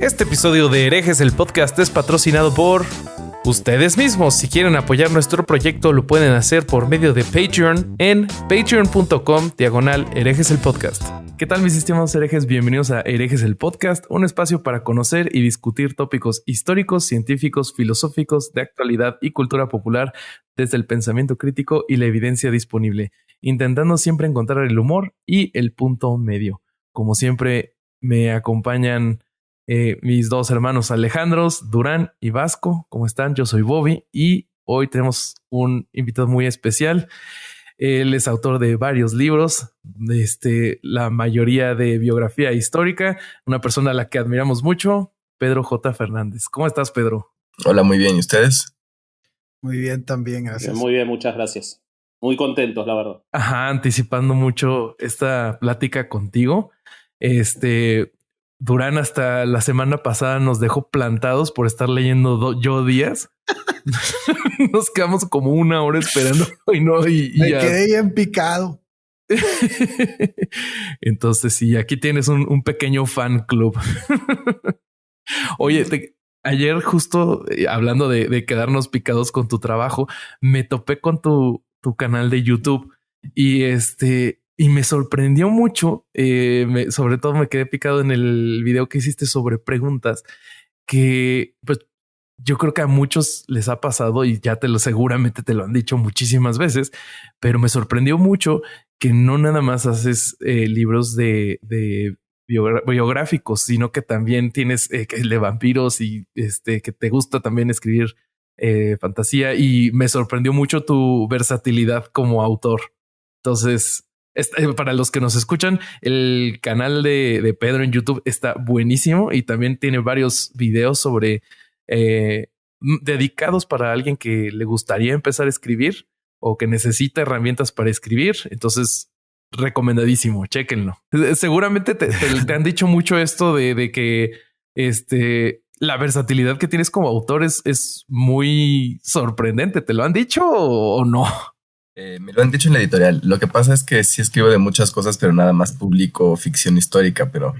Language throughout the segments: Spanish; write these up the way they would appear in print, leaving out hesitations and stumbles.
Este episodio de Herejes, el podcast, es patrocinado por ustedes mismos. Si quieren apoyar nuestro proyecto, lo pueden hacer por medio de Patreon en patreon.com/herejes el podcast. ¿Qué tal, mis estimados herejes? Bienvenidos a Herejes el podcast, un espacio para conocer y discutir tópicos históricos, científicos, filosóficos, de actualidad y cultura popular desde el pensamiento crítico y la evidencia disponible, intentando siempre encontrar el humor y el punto medio. Como siempre, me acompañan mis dos hermanos Alejandros, Durán y Vasco. ¿Cómo están? Yo soy Bobby y hoy tenemos un invitado muy especial. Él es autor de varios libros, la mayoría de biografía histórica, una persona a la que admiramos mucho, Pedro J. Fernández. ¿Cómo estás, Pedro? Hola, muy bien. ¿Y ustedes? Muy bien, también, gracias. Muy bien, muchas gracias. Muy contentos, la verdad. Ajá, anticipando mucho esta plática contigo. Durán hasta la semana pasada nos dejó plantados por estar leyendo yo días. Nos quedamos como una hora esperando y me quedé bien picado. Entonces sí, aquí tienes un pequeño fan club. Oye, ayer justo hablando de quedarnos picados con tu trabajo, me topé con tu canal de YouTube y me sorprendió mucho. Sobre todo me quedé picado en el video que hiciste sobre preguntas que pues yo creo que a muchos les ha pasado y ya seguramente te lo han dicho muchísimas veces, pero me sorprendió mucho que no nada más haces libros de biográficos, sino que también tienes de vampiros y que te gusta también escribir fantasía, y me sorprendió mucho tu versatilidad como autor. Entonces, para los que nos escuchan, el canal de Pedro en YouTube está buenísimo y también tiene varios videos sobre dedicados para alguien que le gustaría empezar a escribir o que necesita herramientas para escribir. Entonces, recomendadísimo, chéquenlo. Seguramente te han dicho mucho esto de que la versatilidad que tienes como autor es muy sorprendente. ¿Te lo han dicho o no? Me lo han dicho en la editorial. Lo que pasa es que sí escribo de muchas cosas, pero nada más publico ficción histórica. Pero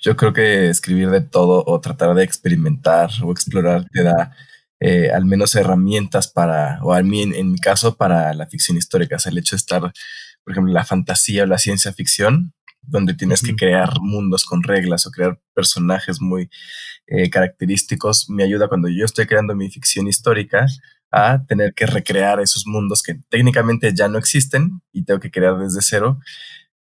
yo creo que escribir de todo o tratar de experimentar o explorar te da al menos herramientas para, o a mí en mi caso, para la ficción histórica. O sea, el hecho de estar, por ejemplo, la fantasía o la ciencia ficción, donde tienes que crear mundos con reglas o crear personajes muy característicos, me ayuda cuando yo estoy creando mi ficción histórica a tener que recrear esos mundos que técnicamente ya no existen y tengo que crear desde cero,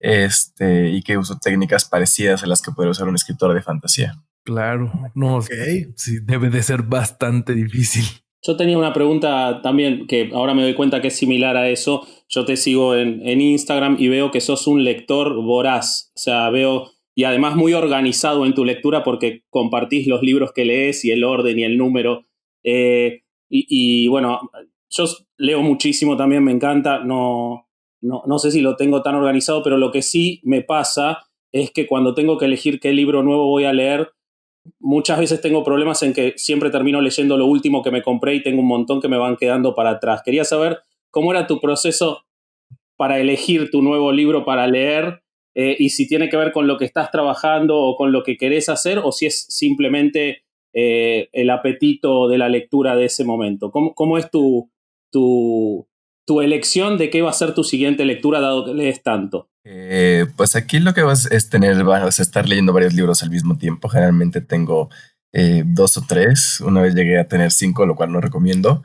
y que uso técnicas parecidas a las que puede usar un escritor de fantasía. Claro, no, sí, debe de ser bastante difícil. Yo tenía una pregunta también que ahora me doy cuenta que es similar a eso. Yo te sigo en Instagram y veo que sos un lector voraz. O sea, veo, y además muy organizado en tu lectura porque compartís los libros que lees y el orden y el número. Y bueno, yo leo muchísimo también, me encanta. No sé si lo tengo tan organizado, pero lo que sí me pasa es que cuando tengo que elegir qué libro nuevo voy a leer, muchas veces tengo problemas en que siempre termino leyendo lo último que me compré y tengo un montón que me van quedando para atrás. Quería saber cómo era tu proceso para elegir tu nuevo libro para leer, y si tiene que ver con lo que estás trabajando o con lo que querés hacer, o si es simplemente el apetito de la lectura de ese momento. ¿Cómo es tu elección de qué va a ser tu siguiente lectura dado que lees tanto? Pues aquí lo que vas es vas a estar leyendo varios libros al mismo tiempo. Generalmente tengo 2 o 3. Una vez llegué a tener 5, lo cual no recomiendo.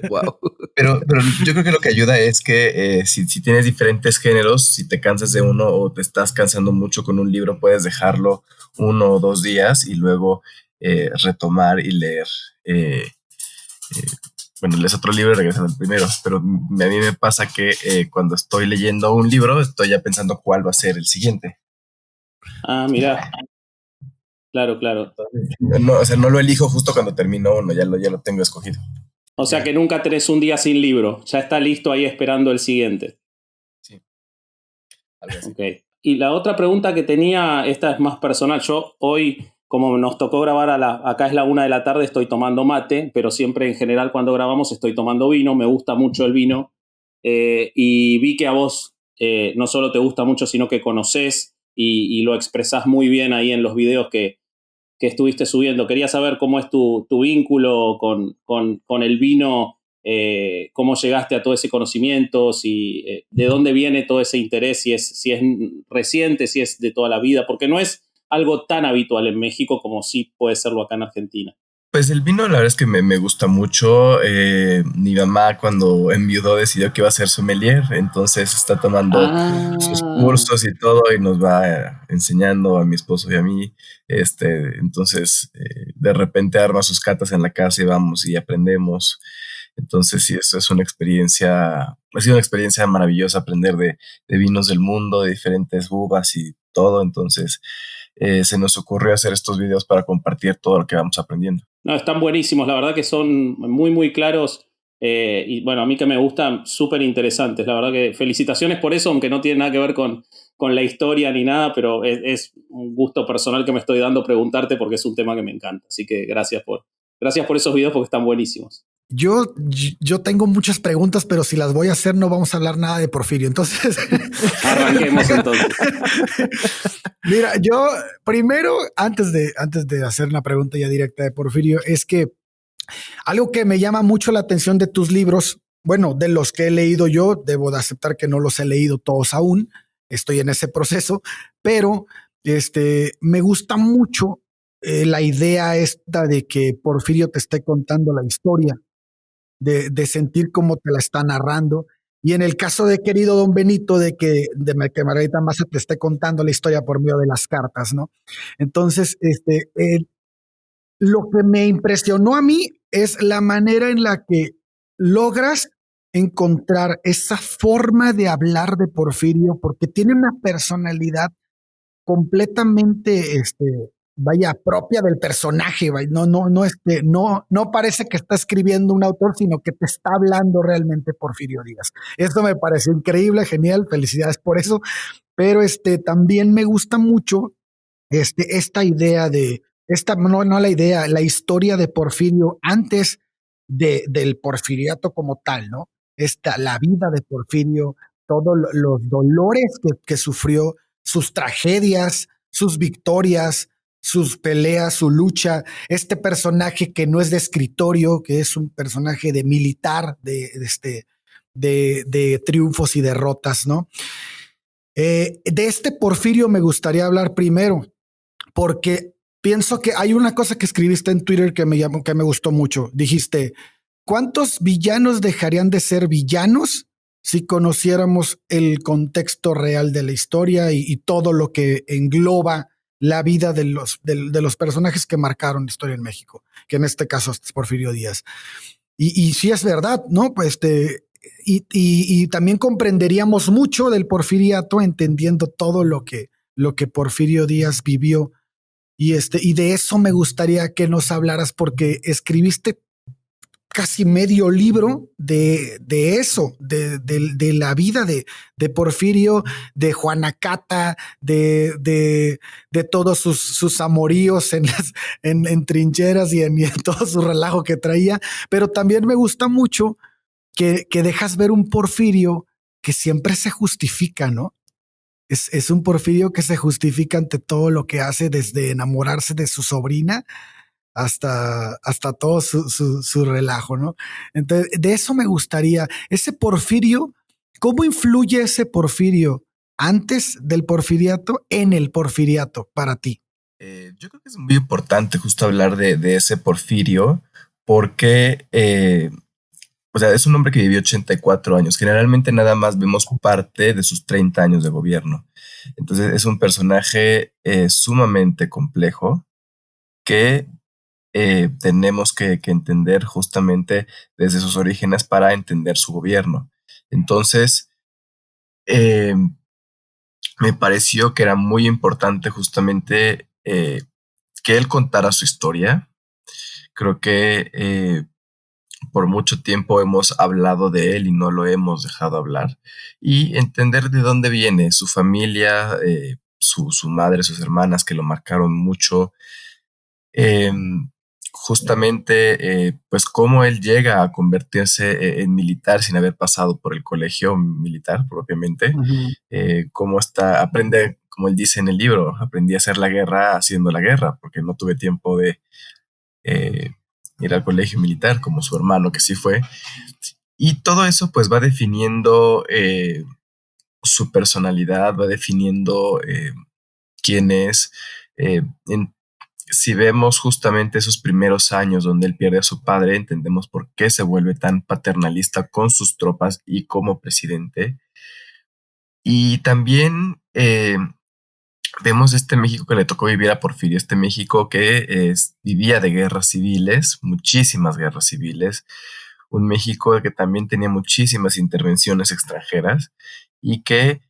Wow. Pero yo creo que lo que ayuda es que si tienes diferentes géneros, si te cansas de uno o te estás cansando mucho con un libro, puedes dejarlo 1 o 2 días y luego retomar y leer. Bueno, lees otro libro y regresas al primero, pero a mí me pasa que cuando estoy leyendo un libro, estoy ya pensando cuál va a ser el siguiente. Ah, mira. Claro. No, o sea, no lo elijo justo cuando termino uno, ya lo tengo escogido. O sea que nunca tenés un día sin libro, ya está listo ahí esperando el siguiente. Sí. Algo así. Okay. Y la otra pregunta que tenía, esta es más personal. Yo hoy, como nos tocó grabar acá es la 1 de la tarde, estoy tomando mate, pero siempre en general cuando grabamos estoy tomando vino, me gusta mucho el vino, y vi que a vos no solo te gusta mucho, sino que conocés y lo expresás muy bien ahí en los videos que estuviste subiendo. Quería saber cómo es tu vínculo con el vino, cómo llegaste a todo ese conocimiento, si, de dónde viene todo ese interés, si es reciente, si es de toda la vida, porque no es algo tan habitual en México como sí puede serlo acá en Argentina. Pues el vino, la verdad es que me gusta mucho. Mi mamá, cuando enviudó, decidió que iba a ser sommelier, entonces está tomando sus cursos y todo, y nos va enseñando a mi esposo y a mí. Entonces, de repente arma sus catas en la casa y vamos y aprendemos. Entonces, sí, eso es una experiencia, ha sido una experiencia maravillosa aprender de vinos del mundo, de diferentes uvas y todo. Entonces, se nos ocurrió hacer estos videos para compartir todo lo que vamos aprendiendo. No, están buenísimos, la verdad que son muy, muy claros y bueno, a mí que me gustan, súper interesantes. La verdad que felicitaciones por eso, aunque no tiene nada que ver con la historia ni nada, pero es un gusto personal que me estoy dando preguntarte porque es un tema que me encanta. Así que gracias por esos videos porque están buenísimos. Yo tengo muchas preguntas, pero si las voy a hacer no vamos a hablar nada de Porfirio. Entonces, arranquemos entonces. Mira, yo primero, antes de hacer una pregunta ya directa de Porfirio, es que algo que me llama mucho la atención de tus libros, bueno, de los que he leído yo, debo de aceptar que no los he leído todos aún, estoy en ese proceso, pero me gusta mucho la idea esta de que Porfirio te esté contando la historia, de sentir cómo te la está narrando. Y en el caso de querido don Benito, de que Margarita Maza te esté contando la historia por medio de las cartas, ¿no? Entonces, lo que me impresionó a mí es la manera en la que logras encontrar esa forma de hablar de Porfirio, porque tiene una personalidad completamente, vaya, propia del personaje. Vaya. No parece que está escribiendo un autor, sino que te está hablando realmente Porfirio Díaz. Esto me pareció increíble, genial, felicidades por eso. Pero también me gusta mucho esta idea de, la historia de Porfirio antes del porfiriato como tal, ¿no? La vida de Porfirio, todos los dolores que sufrió, sus tragedias, sus victorias, sus peleas, su lucha, este personaje que no es de escritorio, que es un personaje de militar, de triunfos y derrotas, ¿no? De este Porfirio me gustaría hablar primero, porque pienso que hay una cosa que escribiste en Twitter que me gustó mucho. Dijiste, ¿cuántos villanos dejarían de ser villanos si conociéramos el contexto real de la historia y todo lo que engloba la vida de los personajes que marcaron la historia en México? Que en este caso es Porfirio Díaz. Y sí es verdad, ¿no? Pues y también comprenderíamos mucho del porfiriato entendiendo todo lo que Porfirio Díaz vivió. Y de eso me gustaría que nos hablaras, porque escribiste casi medio libro de eso, de la vida de Porfirio, de Juana Cata, de todos sus amoríos en trincheras y en todo su relajo que traía. Pero también me gusta mucho que dejas ver un Porfirio que siempre se justifica, ¿no? Es un Porfirio que se justifica ante todo lo que hace, desde enamorarse de su sobrina hasta todo su relajo, ¿no? Entonces, de eso me gustaría. Ese Porfirio, ¿cómo influye ese Porfirio antes del porfiriato en el porfiriato para ti? Yo creo que es muy importante justo hablar de ese Porfirio, porque o sea, es un hombre que vivió 84 años. Generalmente nada más vemos parte de sus 30 años de gobierno. Entonces es un personaje sumamente complejo que tenemos que entender justamente desde sus orígenes para entender su gobierno. Entonces, me pareció que era muy importante justamente que él contara su historia. Creo que por mucho tiempo hemos hablado de él y no lo hemos dejado hablar, y entender de dónde viene su familia, su madre, sus hermanas que lo marcaron mucho. Justamente, pues cómo él llega a convertirse en militar sin haber pasado por el colegio militar propiamente, cómo aprende como él dice en el libro, aprendí a hacer la guerra haciendo la guerra, porque no tuve tiempo de ir al colegio militar como su hermano, que sí fue. Y todo eso pues va definiendo su personalidad, va definiendo quién es. Si vemos justamente esos primeros años donde él pierde a su padre, entendemos por qué se vuelve tan paternalista con sus tropas y como presidente. Y también vemos este México que le tocó vivir a Porfirio, este México que vivía de guerras civiles, muchísimas guerras civiles, un México que también tenía muchísimas intervenciones extranjeras y que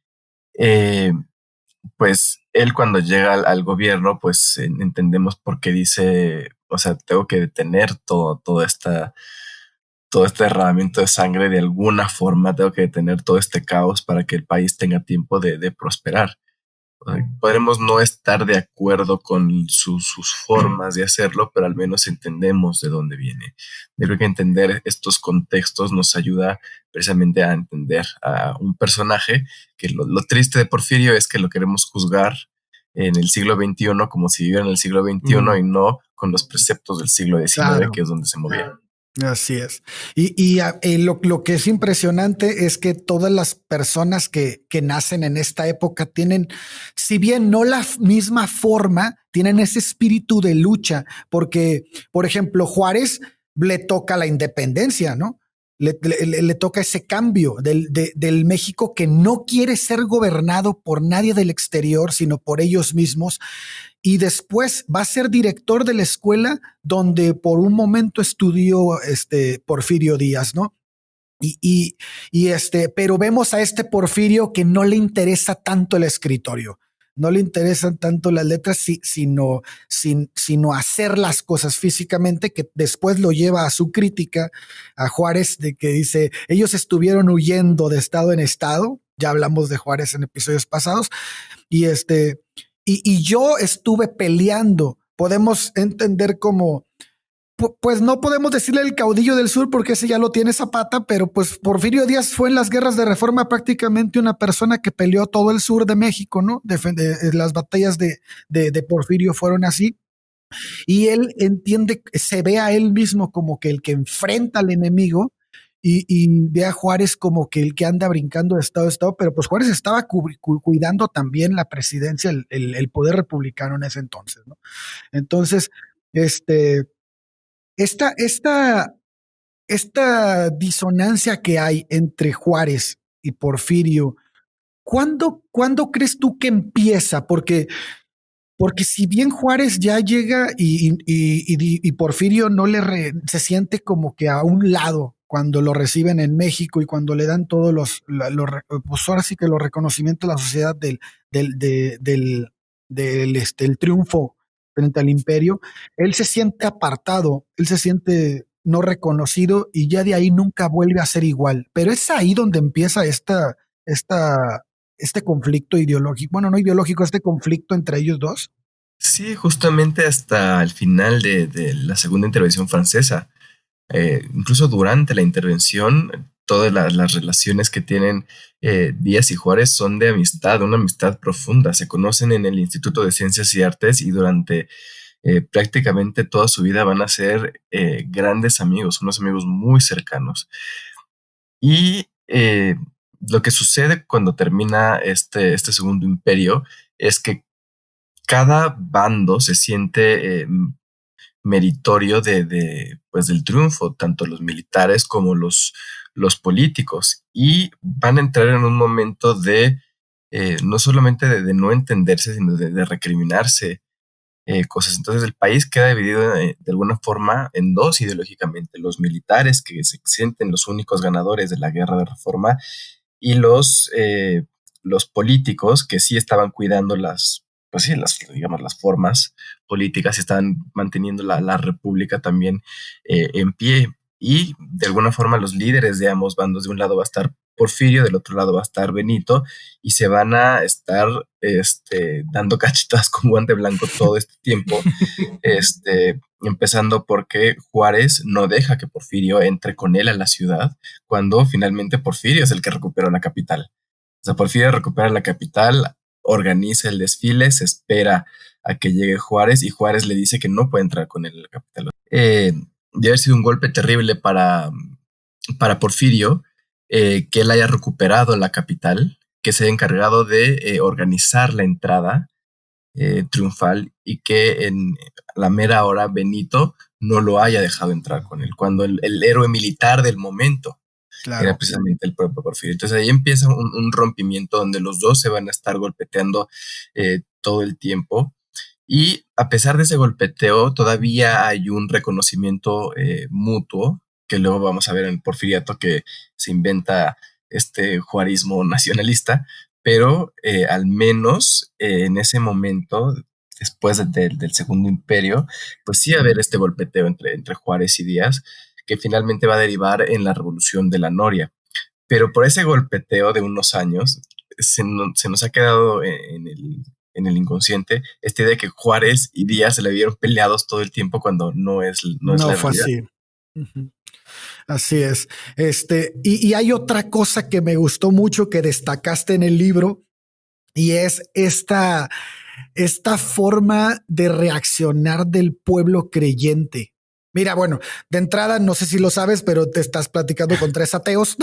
pues él cuando llega al gobierno, pues entendemos por qué dice, o sea, tengo que detener todo este derramamiento de sangre de alguna forma, tengo que detener todo este caos para que el país tenga tiempo de prosperar. Podremos no estar de acuerdo con sus formas de hacerlo, pero al menos entendemos de dónde viene. Yo creo que entender estos contextos nos ayuda precisamente a entender a un personaje que lo triste de Porfirio es que lo queremos juzgar en el siglo XXI como si viviera en el siglo XXI y no con los preceptos del siglo XIX, claro, que es donde se movía. Así es. Y lo que es impresionante es que todas las personas que nacen en esta época tienen, si bien no la misma forma, tienen ese espíritu de lucha, porque, por ejemplo, Juárez le toca la independencia, ¿no? Le toca ese cambio del México que no quiere ser gobernado por nadie del exterior, sino por ellos mismos. Y después va a ser director de la escuela donde por un momento estudió Porfirio Díaz, ¿no? Pero vemos a este Porfirio que no le interesa tanto el escritorio, no le interesan tanto las letras, sino hacer las cosas físicamente, que después lo lleva a su crítica a Juárez, de que dice, ellos estuvieron huyendo de estado en estado, ya hablamos de Juárez en episodios pasados, y yo estuve peleando. Podemos entender como, pues no podemos decirle el caudillo del sur porque ese ya lo tiene Zapata, pero pues Porfirio Díaz fue en las guerras de Reforma prácticamente una persona que peleó todo el sur de México, ¿no? Las batallas de Porfirio fueron así. Y él entiende, se ve a él mismo como que el que enfrenta al enemigo y ve a Juárez como que el que anda brincando de estado a estado, pero pues Juárez estaba cuidando también la presidencia, el poder republicano en ese entonces, ¿no? Entonces, esta disonancia que hay entre Juárez y Porfirio, ¿cuándo crees tú que empieza? Porque si bien Juárez ya llega y Porfirio no se siente como que a un lado cuando lo reciben en México y cuando le dan todos pues ahora sí que los reconocimientos de la sociedad del triunfo frente al imperio, él se siente apartado, él se siente no reconocido y ya de ahí nunca vuelve a ser igual. Pero es ahí donde empieza este conflicto ideológico, bueno, no ideológico, este conflicto entre ellos dos. Sí, justamente hasta el final de la segunda intervención francesa. Incluso durante la intervención, todas las relaciones que tienen Díaz y Juárez son de amistad, una amistad profunda. Se conocen en el Instituto de Ciencias y Artes y durante prácticamente toda su vida van a ser grandes amigos, unos amigos muy cercanos. Y lo que sucede cuando termina este segundo imperio es que cada bando se siente meritorio pues del triunfo, tanto los militares como los políticos, y van a entrar en un momento de no solamente de no entenderse, sino de recriminarse cosas. Entonces el país queda dividido de alguna forma en dos ideológicamente: los militares, que se sienten los únicos ganadores de la guerra de Reforma, y los políticos, que sí estaban cuidando digamos, las formas políticas, estaban manteniendo la república también en pie. Y de alguna forma los líderes de ambos bandos, de un lado va a estar Porfirio, del otro lado va a estar Benito, y se van a estar dando cachetadas con guante blanco todo este tiempo, empezando porque Juárez no deja que Porfirio entre con él a la ciudad, cuando finalmente Porfirio es el que recupera la capital. O sea, Porfirio recupera la capital organiza el desfile, se espera a que llegue Juárez y Juárez le dice que no puede entrar con él a la capital. Debe haber sido un golpe terrible para Porfirio, que él haya recuperado la capital, que se haya encargado de organizar la entrada triunfal y que en la mera hora Benito no lo haya dejado entrar con él, cuando el héroe militar del momento era precisamente el propio Porfirio. Entonces ahí empieza un rompimiento donde los dos se van a estar golpeteando todo el tiempo. Y a pesar de ese golpeteo, todavía hay un reconocimiento mutuo, que luego vamos a ver en el Porfiriato, que se inventa este juarismo nacionalista, pero al menos en ese momento, después del Segundo Imperio, pues sí va a haber este golpeteo entre Juárez y Díaz, que finalmente va a derivar en la Revolución de la Noria. Pero por ese golpeteo de unos años, se nos ha quedado en el inconsciente esta idea de que Juárez y Díaz se le vieron peleados todo el tiempo, cuando no es la fue realidad. así. Así es. Y hay otra cosa que me gustó mucho que destacaste en el libro, y es esta forma de reaccionar del pueblo creyente. Mira, bueno, de entrada, no sé si lo sabes, pero te estás platicando con 3 ateos.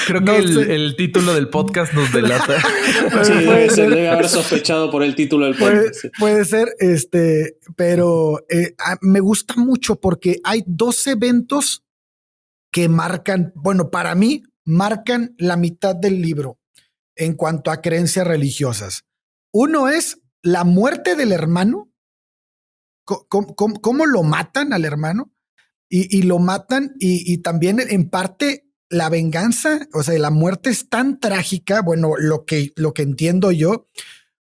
Creo que el título del podcast nos delata. Sí, debe haber sospechado por el título del podcast. Puede ser, pero me gusta mucho porque hay 2 eventos que marcan, bueno, para mí, marcan la mitad del libro en cuanto a creencias religiosas. Uno es la muerte del hermano, cómo lo matan al hermano, y lo matan, y también en parte la venganza, o sea, la muerte es tan trágica, bueno, lo que entiendo yo,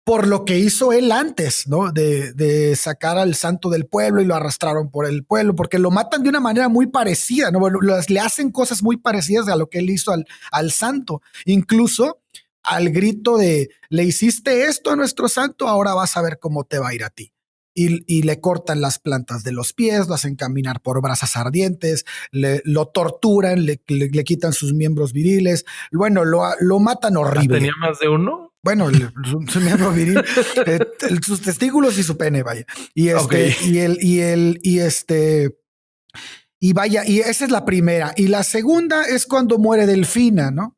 por lo que hizo él antes, ¿no? De sacar al santo del pueblo y lo arrastraron por el pueblo, porque lo matan de una manera muy parecida, ¿no? Bueno, le hacen cosas muy parecidas a lo que él hizo al santo, incluso al grito de, le hiciste esto a nuestro santo, ahora vas a ver cómo te va a ir a ti. Y le cortan las plantas de los pies, lo hacen caminar por brasas ardientes, lo torturan, le quitan sus miembros viriles, bueno, lo matan horrible. ¿Tenía más de uno? Bueno, su miembro viril, sus testículos y su pene, vaya. Y y vaya, y esa es la primera. Y la segunda es cuando muere Delfina, ¿no?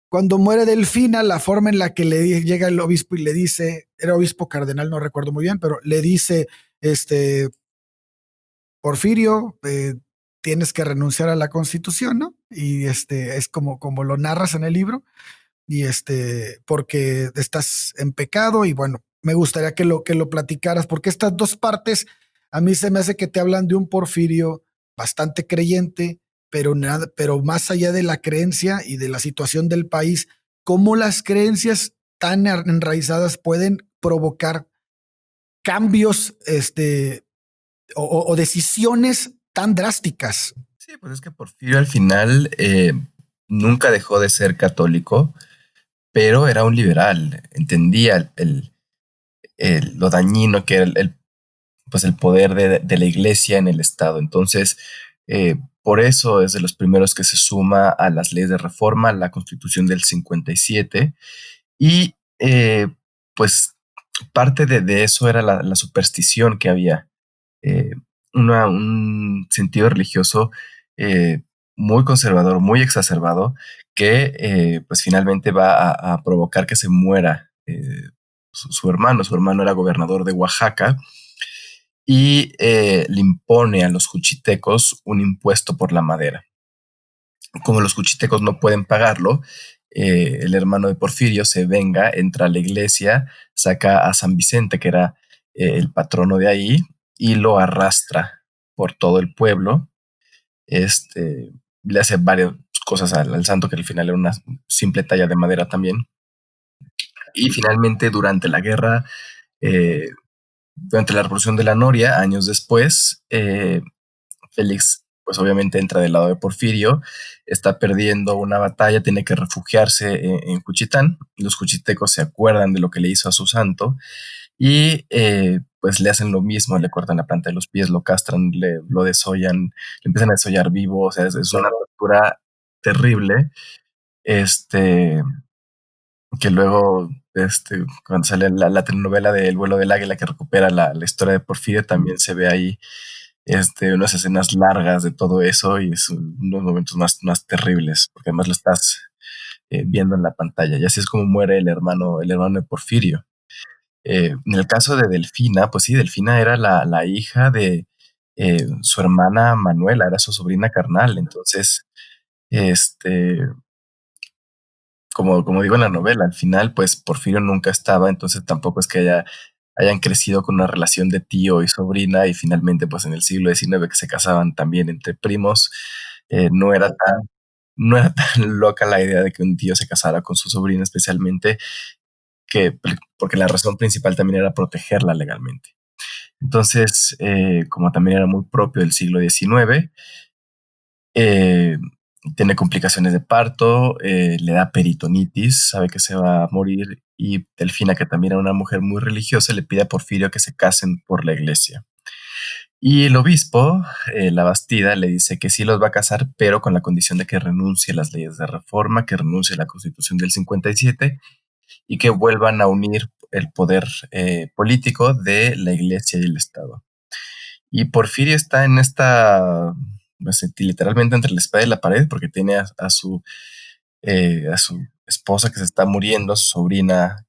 Cuando muere Delfina, la forma en la que llega el obispo y le dice, era obispo cardenal, no recuerdo muy bien, pero le dice, Porfirio, tienes que renunciar a la Constitución, ¿no? Y es como lo narras en el libro, y porque estás en pecado. Y bueno, me gustaría que lo platicaras, porque estas 2 partes a mí se me hace que te hablan de un Porfirio bastante creyente, pero más allá de la creencia y de la situación del país, cómo las creencias tan enraizadas pueden provocar cambios, o decisiones tan drásticas. Sí, pues es que Porfirio al final nunca dejó de ser católico, pero era un liberal, entendía lo dañino que era pues el poder de la iglesia en el Estado. Entonces, por eso es de los primeros que se suma a las leyes de reforma, a la Constitución del 57, y pues parte de eso era la superstición que había, un sentido religioso muy conservador, muy exacerbado, que pues finalmente va a provocar que se muera su hermano. Su hermano era gobernador de Oaxaca y le impone a los juchitecos un impuesto por la madera. Como los juchitecos no pueden pagarlo, el hermano de Porfirio se venga, entra a la iglesia, saca a San Vicente, que era el patrono de ahí, y lo arrastra por todo el pueblo. Le hace varias cosas al santo, que al final era una simple talla de madera también. Y finalmente, durante la guerra, durante la Revolución de la Noria, años después, Félix, pues obviamente entra del lado de Porfirio, está perdiendo una batalla, tiene que refugiarse en Juchitán. Los juchitecos se acuerdan de lo que le hizo a su santo y pues le hacen lo mismo, le cortan la planta de los pies, lo castran, lo desollan, le empiezan a desollar vivo. O sea, es una tortura terrible. que luego, cuando sale la telenovela de El vuelo del águila, que recupera la historia de Porfirio, también se ve ahí unas escenas largas de todo eso y es unos momentos más terribles, porque además lo estás viendo en la pantalla. Y así es como muere el hermano de Porfirio. En el caso de Delfina, pues sí, Delfina era la hija de su hermana Manuela, era su sobrina carnal. Entonces, este, como digo en la novela, al final, pues Porfirio nunca estaba, entonces tampoco es que hayan crecido con una relación de tío y sobrina, y finalmente, pues en el siglo XIX que se casaban también entre primos, no era no era tan loca la idea de que un tío se casara con su sobrina, especialmente porque la razón principal también era protegerla legalmente. Entonces, como también era muy propio del siglo XIX, eh, tiene complicaciones de parto, le da peritonitis, sabe que se va a morir, y Delfina, que también era una mujer muy religiosa, le pide a Porfirio que se casen por la iglesia. Y el obispo, la Bastida, le dice que sí los va a casar, pero con la condición de que renuncie a las leyes de reforma, que renuncie a la Constitución del 57 y que vuelvan a unir el poder político de la iglesia y el Estado. Y Porfirio está en esta, pues, literalmente entre la espada y la pared, porque tiene a su esposa que se está muriendo, a su sobrina,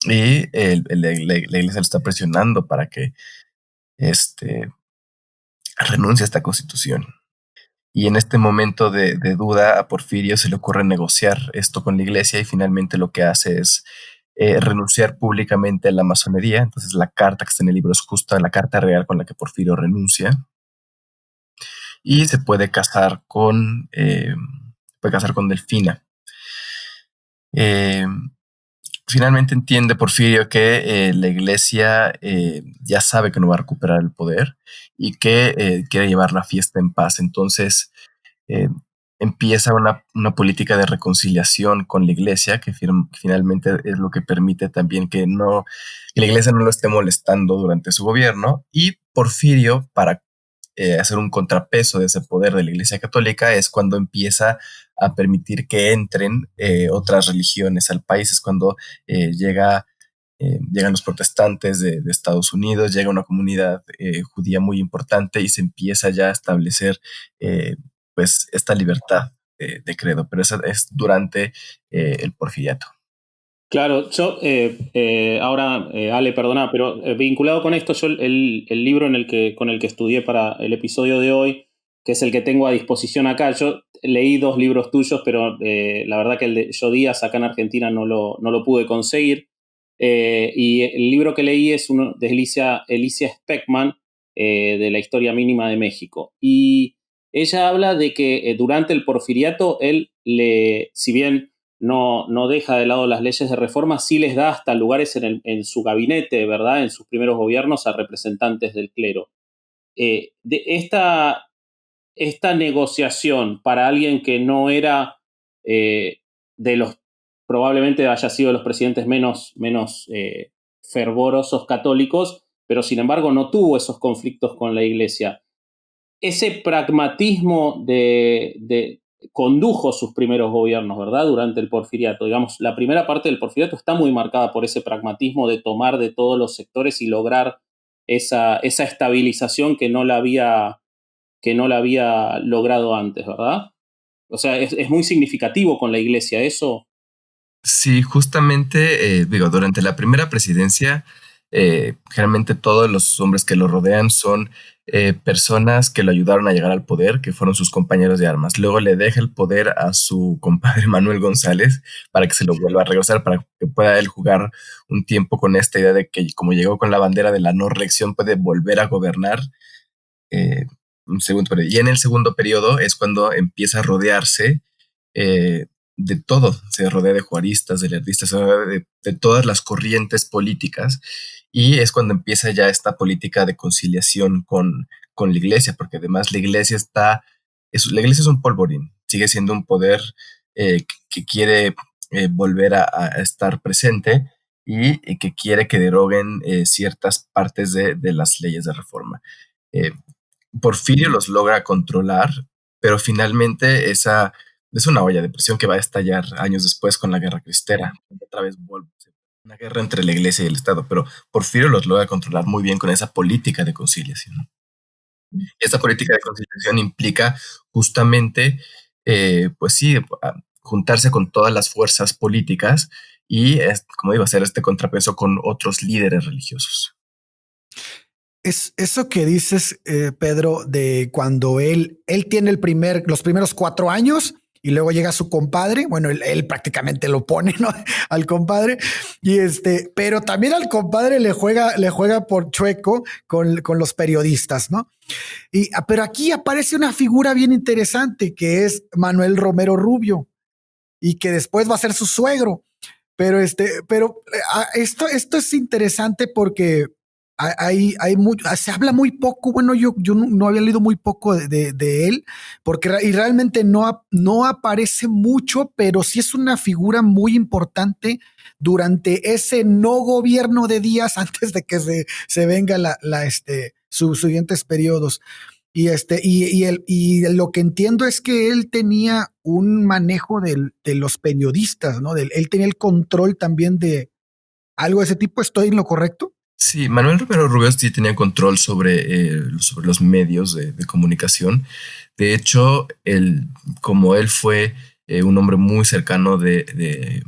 y la iglesia lo está presionando para que renuncie a esta constitución. Y en este momento de duda, a Porfirio se le ocurre negociar esto con la iglesia y finalmente lo que hace es renunciar públicamente a la masonería. Entonces la carta que está en el libro es justa la carta real con la que Porfirio renuncia y se puede casar con Delfina. Eh, Finalmente entiende Porfirio que la iglesia ya sabe que no va a recuperar el poder y que quiere llevar la fiesta en paz. Entonces eh, empieza una política de reconciliación con la iglesia, que finalmente es lo que permite también que la iglesia no lo esté molestando durante su gobierno. Y Porfirio, para hacer un contrapeso de ese poder de la iglesia católica, es cuando empieza a permitir que entren otras religiones al país, es cuando llegan los protestantes de Estados Unidos, llega una comunidad judía muy importante y se empieza ya a establecer pues esta libertad credo, pero esa es durante el porfiriato. Claro, yo ahora, Ale, perdona, pero vinculado con esto, yo el libro con el que estudié para el episodio de hoy, que es el que tengo a disposición acá, yo leí 2 libros tuyos, pero la verdad que el de Yo Díaz acá en Argentina no lo pude conseguir. Y el libro que leí es uno de Alicia Speckman, de la historia mínima de México. Y ella habla de que durante el porfiriato si bien no deja de lado las leyes de reforma, sí les da hasta lugares en su gabinete, ¿verdad? En sus primeros gobiernos a representantes del clero. De esta negociación para alguien que no era de los, probablemente haya sido de los presidentes menos fervorosos católicos, pero sin embargo no tuvo esos conflictos con la iglesia. Ese pragmatismo condujo sus primeros gobiernos, ¿verdad? Durante el porfiriato. Digamos, la primera parte del porfiriato está muy marcada por ese pragmatismo de tomar de todos los sectores y lograr esa estabilización que no la había logrado antes, ¿verdad? O sea, es muy significativo con la iglesia eso. Sí, justamente, durante la primera presidencia, generalmente todos los hombres que lo rodean son personas que lo ayudaron a llegar al poder, que fueron sus compañeros de armas. Luego le deja el poder a su compadre Manuel González para que se lo vuelva a regresar, para que pueda él jugar un tiempo con esta idea de que como llegó con la bandera de la no reelección, puede volver a gobernar un segundo periodo. Y en el segundo periodo es cuando empieza a rodearse de todo, se rodea de juaristas, de lerdistas, se rodea de todas las corrientes políticas y es cuando empieza ya esta política de conciliación con la iglesia, porque además la iglesia la iglesia es un polvorín, sigue siendo un poder que quiere volver a estar presente y que quiere que deroguen ciertas partes de las leyes de reforma. Porfirio los logra controlar, pero finalmente esa es una olla de presión que va a estallar años después con la Guerra Cristera. Otra vez vuelve una guerra entre la iglesia y el Estado, pero Porfirio los logra controlar muy bien con esa política de conciliación. Y esa política de conciliación implica justamente, pues sí, juntarse con todas las fuerzas políticas y, como digo, hacer este contrapeso con otros líderes religiosos. Es eso que dices, Pedro, de cuando él tiene los primeros 4 años y luego llega su compadre. Bueno, él prácticamente lo pone, ¿no? Al compadre. Y pero también al compadre le juega por chueco con los periodistas, ¿no? Pero aquí aparece una figura bien interesante que es Manuel Romero Rubio y que después va a ser su suegro. Pero esto es interesante porque se habla muy poco. Bueno, yo no había leído muy poco de él, porque realmente no aparece mucho, pero sí es una figura muy importante durante ese no gobierno de Díaz antes de que se venga sus siguientes periodos. Y lo que entiendo es que él tenía un manejo de los periodistas, ¿no? Él tenía el control también de algo de ese tipo. ¿Estoy en lo correcto? Sí, Manuel Romero Rubio sí tenía control sobre los medios de comunicación. De hecho, como él fue un hombre muy cercano de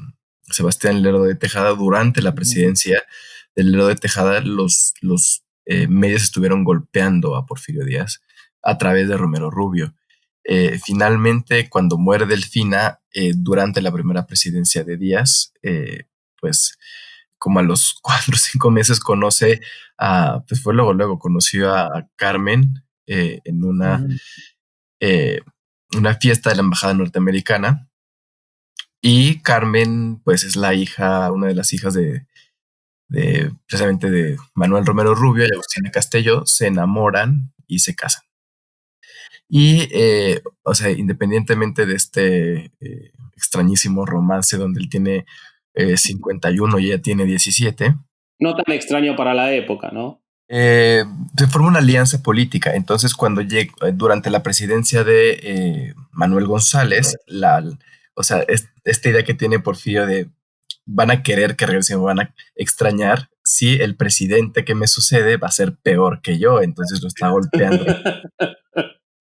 Sebastián Lerdo de Tejada durante la presidencia de Lerdo de Tejada, los medios estuvieron golpeando a Porfirio Díaz a través de Romero Rubio. Finalmente, cuando muere Delfina, durante la primera presidencia de Díaz, pues como a los 4 o 5 meses conoce pues fue luego conoció a Carmen en una fiesta de la embajada norteamericana, y Carmen pues es una de las hijas de precisamente de Manuel Romero Rubio y Agustina Castelló. Se enamoran y se casan. Y, o sea, independientemente de este extrañísimo romance donde él tiene 51 y ella tiene 17. No tan extraño para la época, ¿no? Se forma una alianza política. Entonces, cuando durante la presidencia de Manuel González, o sea, esta idea que tiene Porfirio de van a querer que regrese, me van a extrañar si el presidente que me sucede va a ser peor que yo, entonces lo está golpeando.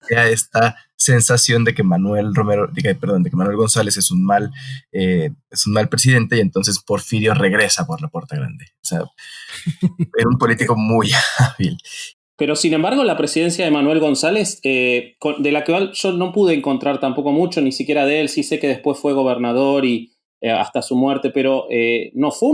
Esta sensación de que Manuel González es un mal presidente, y entonces Porfirio regresa por la puerta grande. O sea, era un político muy hábil. Pero sin embargo, la presidencia de Manuel González, de la que yo no pude encontrar tampoco mucho, ni siquiera de él. Sí sé que después fue gobernador y hasta su muerte, pero no fue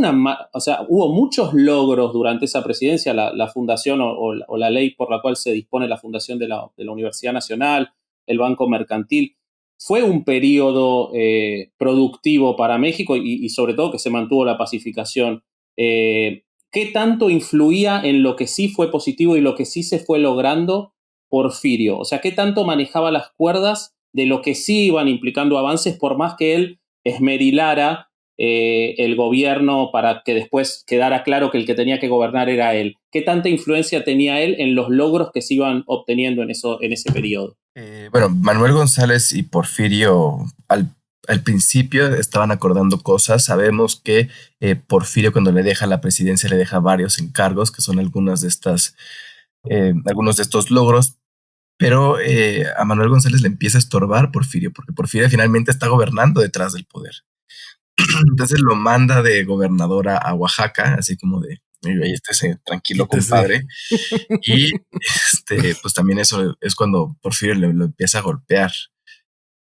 o sea, hubo muchos logros durante esa presidencia, la fundación o la ley por la cual se dispone la fundación de la Universidad Nacional, el Banco Mercantil. Fue un periodo productivo para México y sobre todo que se mantuvo la pacificación. ¿Qué tanto influía en lo que sí fue positivo y lo que sí se fue logrando Porfirio? O sea, ¿qué tanto manejaba las cuerdas de lo que sí iban implicando avances, por más que él esmerilara el gobierno para que después quedara claro que el que tenía que gobernar era él? ¿Qué tanta influencia tenía él en los logros que se iban obteniendo en ese periodo? Bueno, Manuel González y Porfirio al principio estaban acordando cosas. Sabemos que Porfirio, cuando le deja la presidencia, le deja varios encargos, que son algunos de estos logros. Pero a Manuel González le empieza a estorbar Porfirio, porque Porfirio finalmente está gobernando detrás del poder. Entonces lo manda de gobernador a Oaxaca, así como de, ahí estés tranquilo, compadre. Y pues también eso es cuando Porfirio lo empieza a golpear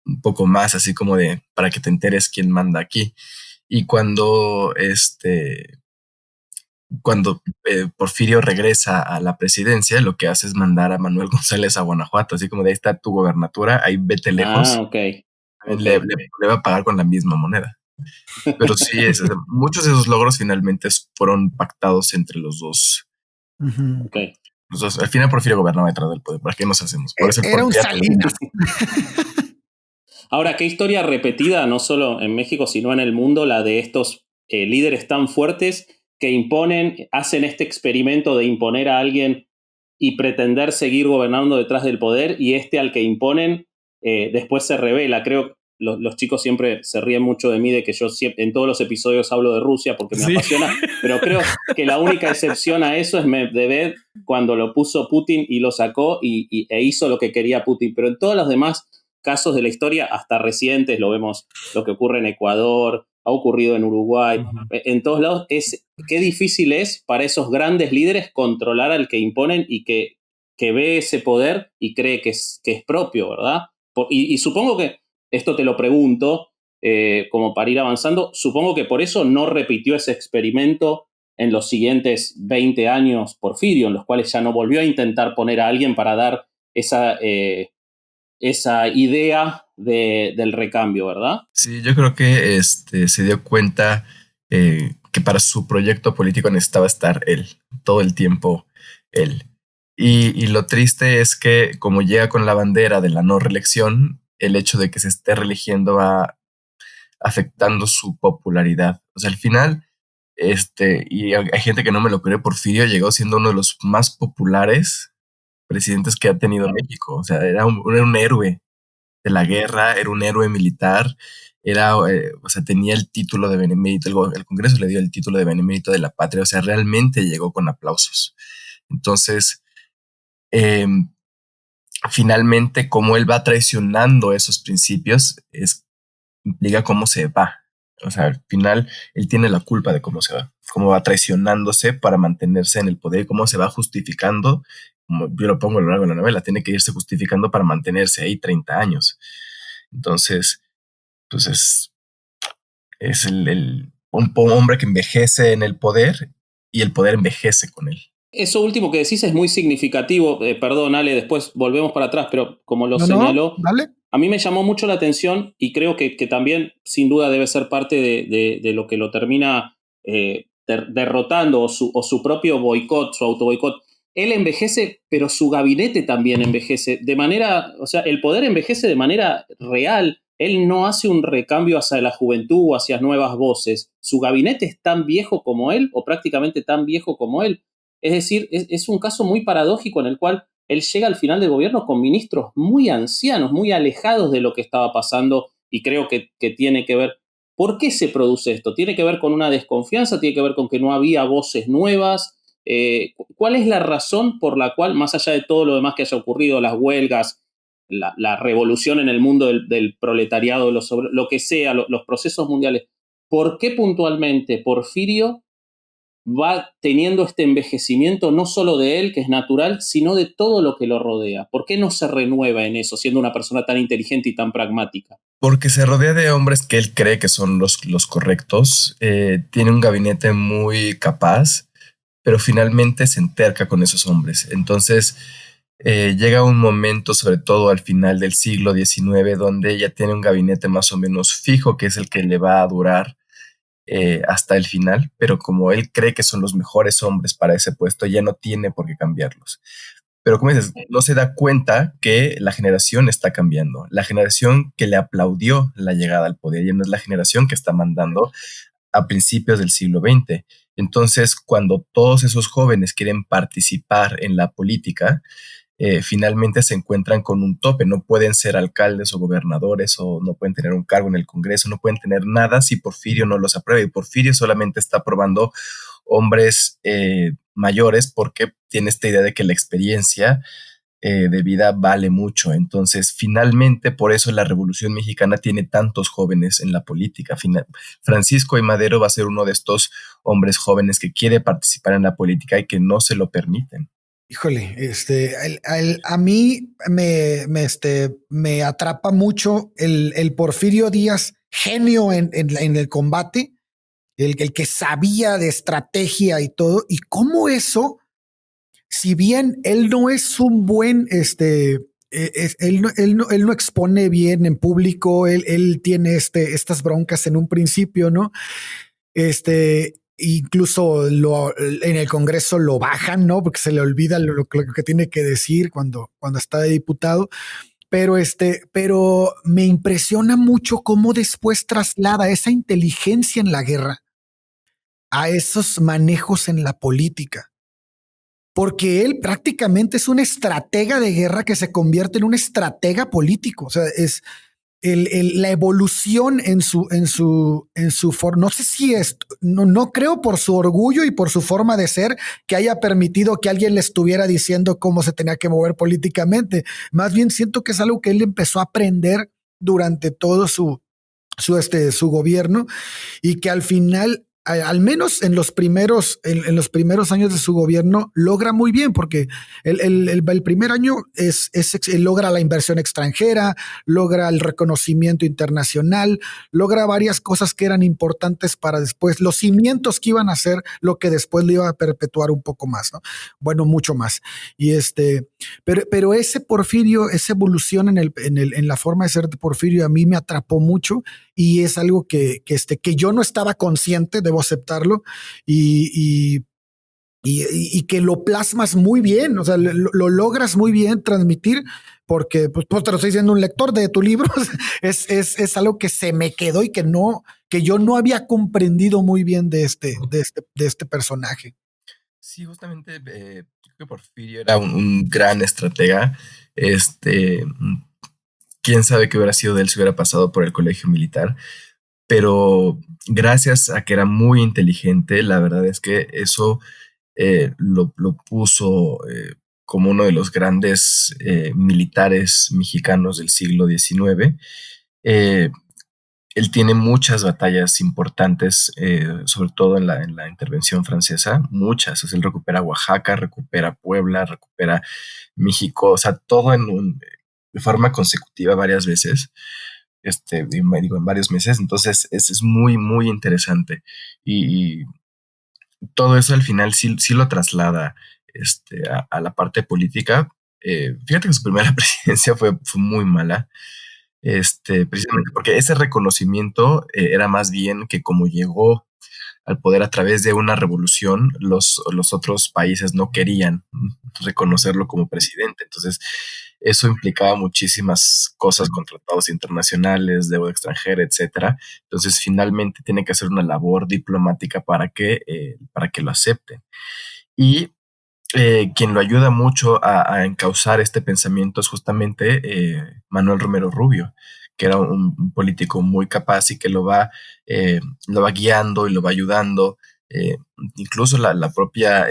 un poco más, así como de, para que te enteres quién manda aquí. Y cuando Porfirio regresa a la presidencia, lo que hace es mandar a Manuel González a Guanajuato, así como de, ahí está tu gobernatura, ahí vete lejos. Ah, ok. Le va a pagar con la misma moneda. Pero sí, muchos de esos logros finalmente fueron pactados entre los dos. Okay. Los dos. Al final Porfirio gobernaba detrás del poder. ¿Para qué nos hacemos? Por eso era un Salinas. Ahora, qué historia repetida, no solo en México, sino en el mundo, la de estos líderes tan fuertes que hacen este experimento de imponer a alguien y pretender seguir gobernando detrás del poder, y al que imponen después se revela. Creo los chicos siempre se ríen mucho de mí, de que yo siempre, en todos los episodios hablo de Rusia porque me apasiona, pero creo que la única excepción a eso es Medvedev, cuando lo puso Putin y lo sacó e hizo lo que quería Putin. Pero en todos los demás casos de la historia, hasta recientes, lo vemos, lo que ocurre en Ecuador, ha ocurrido en Uruguay, en todos lados, qué difícil es para esos grandes líderes controlar al que imponen y que ve ese poder y cree que es propio, ¿verdad? Y supongo que, esto te lo pregunto, como para ir avanzando, supongo que por eso no repitió ese experimento en los siguientes 20 años Porfirio, en los cuales ya no volvió a intentar poner a alguien para dar esa idea del recambio, ¿verdad? Sí, yo creo que se dio cuenta que para su proyecto político necesitaba estar él, todo el tiempo él. Y lo triste es que como llega con la bandera de la no reelección, el hecho de que se esté reeligiendo va afectando su popularidad. O sea, al final, y hay gente que no me lo cree, Porfirio llegó siendo uno de los más populares presidentes que ha tenido México. O sea, era un héroe de la guerra, era un héroe militar, tenía el título de benemérito, el Congreso le dio el título de benemérito de la patria, o sea, realmente llegó con aplausos. Entonces, finalmente, como él va traicionando esos principios, implica cómo se va. O sea, al final, él tiene la culpa de cómo se va, cómo va traicionándose para mantenerse en el poder, cómo se va justificando. Como yo lo pongo a lo largo de la novela, tiene que irse justificando para mantenerse ahí 30 años. Entonces, pues es un hombre que envejece en el poder y el poder envejece con él. Eso último que decís es muy significativo. Perdón, Ale, después volvemos para atrás, pero como lo señaló, dale. A mí me llamó mucho la atención y creo que también, sin duda, debe ser parte de lo que lo termina derrotando o su propio boicot, su autoboicot. Él envejece, pero su gabinete también envejece. De manera, o sea, el poder envejece de manera real. Él no hace un recambio hacia la juventud o hacia nuevas voces. Su gabinete es tan viejo como él, o prácticamente tan viejo como él. Es decir, es un caso muy paradójico en el cual él llega al final del gobierno con ministros muy ancianos, muy alejados de lo que estaba pasando, y creo que tiene que ver. ¿Por qué se produce esto? ¿Tiene que ver con una desconfianza? ¿Tiene que ver con que no había voces nuevas? ¿Cuál es la razón por la cual, más allá de todo lo demás que haya ocurrido, las huelgas, la revolución en el mundo del proletariado, lo que sea, los procesos mundiales, por qué puntualmente Porfirio va teniendo este envejecimiento no solo de él, que es natural, sino de todo lo que lo rodea? ¿Por qué no se renueva en eso, siendo una persona tan inteligente y tan pragmática? Porque se rodea de hombres que él cree que son los correctos, tiene un gabinete muy capaz, pero finalmente se enterca con esos hombres. Entonces llega un momento, sobre todo al final del siglo XIX, donde ya tiene un gabinete más o menos fijo, que es el que le va a durar hasta el final, pero como él cree que son los mejores hombres para ese puesto, ya no tiene por qué cambiarlos. Pero como dices, no se da cuenta que la generación está cambiando. La generación que le aplaudió la llegada al poder ya no es la generación que está mandando a principios del siglo XX. Entonces, cuando todos esos jóvenes quieren participar en la política, finalmente se encuentran con un tope. No pueden ser alcaldes o gobernadores, o no pueden tener un cargo en el Congreso, no pueden tener nada si Porfirio no los aprueba. Y Porfirio solamente está aprobando hombres mayores porque tiene esta idea de que la experiencia de vida vale mucho. Entonces, finalmente, por eso la Revolución Mexicana tiene tantos jóvenes en la política. Francisco I. Madero va a ser uno de estos hombres jóvenes que quiere participar en la política y que no se lo permiten. Híjole, a mí me atrapa mucho el Porfirio Díaz, genio en el combate, el que sabía de estrategia y todo, y cómo eso, si bien él no es un buen, él no expone bien en público, él tiene estas broncas en un principio, ¿no? Incluso en el Congreso lo bajan, ¿no? Porque se le olvida lo que tiene que decir cuando está de diputado. Pero me impresiona mucho cómo después traslada esa inteligencia en la guerra a esos manejos en la política. Porque él prácticamente es un estratega de guerra que se convierte en un estratega político. O sea, la evolución en su forma. No sé si no creo por su orgullo y por su forma de ser que haya permitido que alguien le estuviera diciendo cómo se tenía que mover políticamente. Más bien siento que es algo que él empezó a aprender durante todo su gobierno, y que al final, al menos en los primeros años de su gobierno, logra muy bien, porque el primer año logra la inversión extranjera, logra el reconocimiento internacional, logra varias cosas que eran importantes para después, los cimientos que iban a ser lo que después le iba a perpetuar un poco más, ¿no? Bueno, mucho más. Y pero ese Porfirio, esa evolución en la forma de ser de Porfirio, a mí me atrapó mucho, y es algo que yo no estaba consciente, debo aceptarlo, y que lo plasmas muy bien, o sea, lo logras muy bien transmitir, porque pues te lo estoy diciendo un lector de tu libro. es algo que se me quedó y que yo no había comprendido muy bien de este personaje. Sí, justamente creo que Porfirio era un gran estratega. Quién sabe qué hubiera sido de él si hubiera pasado por el colegio militar, pero gracias a que era muy inteligente, la verdad es que eso lo puso como uno de los grandes militares mexicanos del siglo XIX. Él tiene muchas batallas importantes, sobre todo en la intervención francesa, muchas. O sea, él recupera Oaxaca, recupera Puebla, recupera México, o sea, todo de forma consecutiva varias veces, digo, en varios meses. Entonces, es muy, muy interesante. Y todo eso al final sí lo traslada a la parte política. Fíjate que su primera presidencia fue muy mala. Precisamente porque ese reconocimiento era más bien que como llegó al poder a través de una revolución, los otros países no querían reconocerlo como presidente. Entonces, eso implicaba muchísimas cosas con tratados internacionales, deuda extranjera, etcétera. Entonces, finalmente tiene que hacer una labor diplomática para que lo acepten. Y quien lo ayuda mucho a encauzar este pensamiento es justamente Manuel Romero Rubio, que era un político muy capaz y que lo va guiando y lo va ayudando. Incluso la propia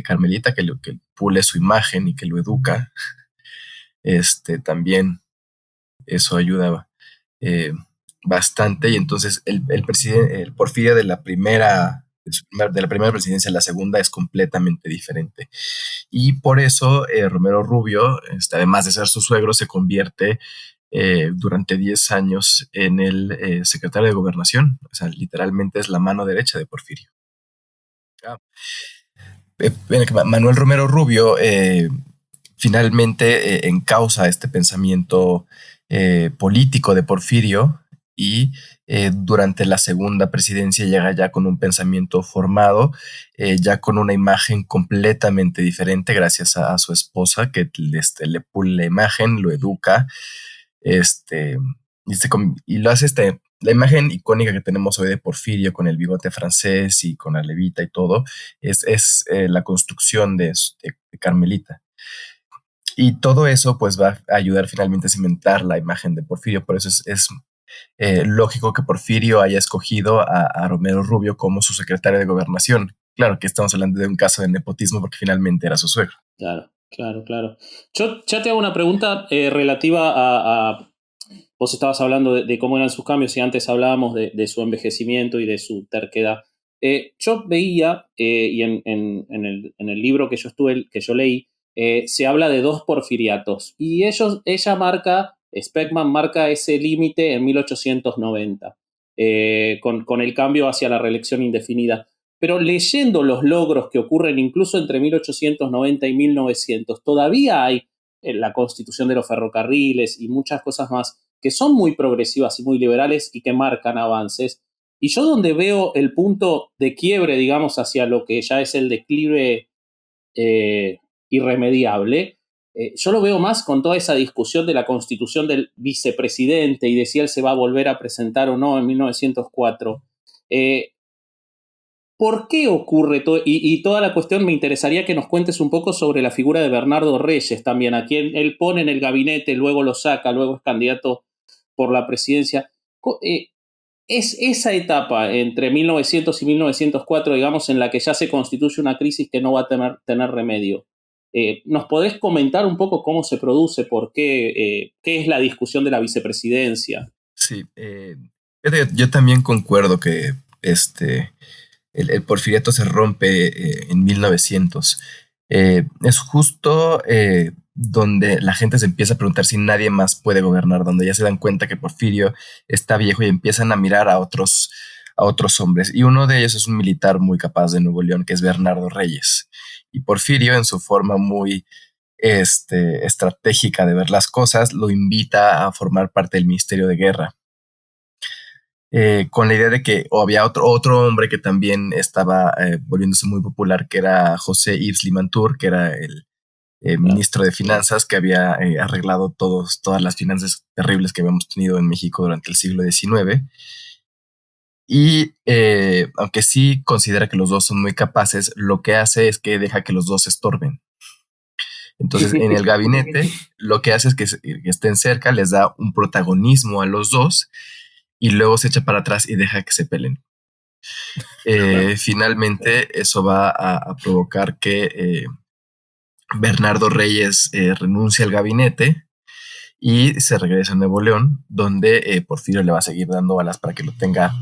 Carmelita, que pule su imagen y que lo educa, también eso ayudaba bastante. Y entonces el Porfirio de la primera presidencia a la segunda es completamente diferente. Y por eso Romero Rubio, además de ser su suegro, se convierte durante 10 años en el secretario de Gobernación. O sea, literalmente es la mano derecha de Porfirio. Manuel Romero Rubio finalmente encausa este pensamiento político de Porfirio, y durante la segunda presidencia llega ya con un pensamiento formado, ya con una imagen completamente diferente gracias a su esposa, que le pule la imagen, lo educa, y lo hace la imagen icónica que tenemos hoy de Porfirio con el bigote francés y con la levita y todo, es la construcción de Carmelita. Y todo eso pues va a ayudar finalmente a cimentar la imagen de Porfirio. Por eso es lógico que Porfirio haya escogido a Romero Rubio como su secretario de Gobernación. Claro que estamos hablando de un caso de nepotismo porque finalmente era su suegro. Claro. Yo ya te hago una pregunta relativa a vos estabas hablando de cómo eran sus cambios y antes hablábamos de su envejecimiento y de su terquedad. Yo veía, y en el libro que yo leí, se habla de 2 porfiriatos, y Speckman marca ese límite en 1890, con el cambio hacia la reelección indefinida. Pero leyendo los logros que ocurren incluso entre 1890 y 1900, todavía hay la constitución de los ferrocarriles y muchas cosas más que son muy progresivas y muy liberales y que marcan avances. Y yo donde veo el punto de quiebre, digamos, hacia lo que ya es el declive irremediable, yo lo veo más con toda esa discusión de la constitución del vicepresidente y de si él se va a volver a presentar o no en 1904. ¿Por qué ocurre todo? Y toda la cuestión, me interesaría que nos cuentes un poco sobre la figura de Bernardo Reyes también, a quien él pone en el gabinete, luego lo saca, luego es candidato por la presidencia. Es esa etapa entre 1900 y 1904, digamos, en la que ya se constituye una crisis que no va a tener remedio. ¿Nos podés comentar un poco cómo se produce, por qué es la discusión de la vicepresidencia? Sí, yo también concuerdo que el porfiriato se rompe en 1900. Es justo donde la gente se empieza a preguntar si nadie más puede gobernar, donde ya se dan cuenta que Porfirio está viejo y empiezan a mirar a otros hombres. Y uno de ellos es un militar muy capaz de Nuevo León, que es Bernardo Reyes. Y Porfirio, en su forma muy estratégica de ver las cosas, lo invita a formar parte del Ministerio de Guerra. Con la idea de que había otro hombre que también estaba volviéndose muy popular, que era José Yves Limantour, que era el ministro de Finanzas, que había arreglado todas las finanzas terribles que habíamos tenido en México durante el siglo XIX. Y aunque sí considera que los dos son muy capaces, lo que hace es que deja que los dos estorben. Entonces, en el gabinete, lo que hace es que estén cerca, les da un protagonismo a los dos y luego se echa para atrás y deja que se peleen. Finalmente, eso va a provocar que Bernardo Reyes renuncia al gabinete y se regresa a Nuevo León, donde Porfirio le va a seguir dando balas para que lo tenga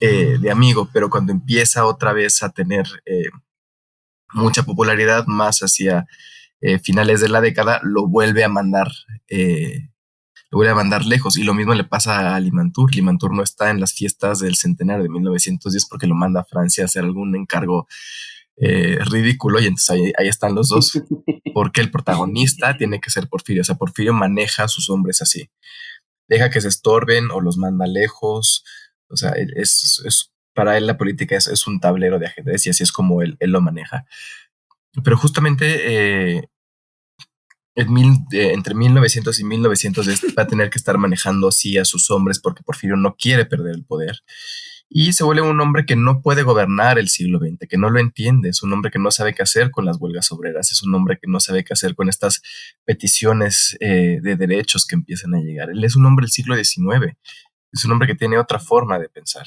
de amigo, pero cuando empieza otra vez a tener mucha popularidad, más hacia finales de la década, lo vuelve a mandar lejos. Y lo mismo le pasa a Limantour. Limantour no está en las fiestas del centenario de 1910 porque lo manda a Francia a hacer algún encargo ridículo, y entonces ahí están los dos, porque el protagonista tiene que ser Porfirio. O sea, Porfirio maneja a sus hombres así, deja que se estorben o los manda lejos. O sea, para él la política es un tablero de ajedrez y así es como él lo maneja. Pero justamente entre 1900 y 1910 va a tener que estar manejando así a sus hombres porque Porfirio no quiere perder el poder. Y se vuelve un hombre que no puede gobernar el siglo XX, que no lo entiende. Es un hombre que no sabe qué hacer con las huelgas obreras. Es un hombre que no sabe qué hacer con estas peticiones de derechos que empiezan a llegar. Él es un hombre del siglo XIX. Es un hombre que tiene otra forma de pensar.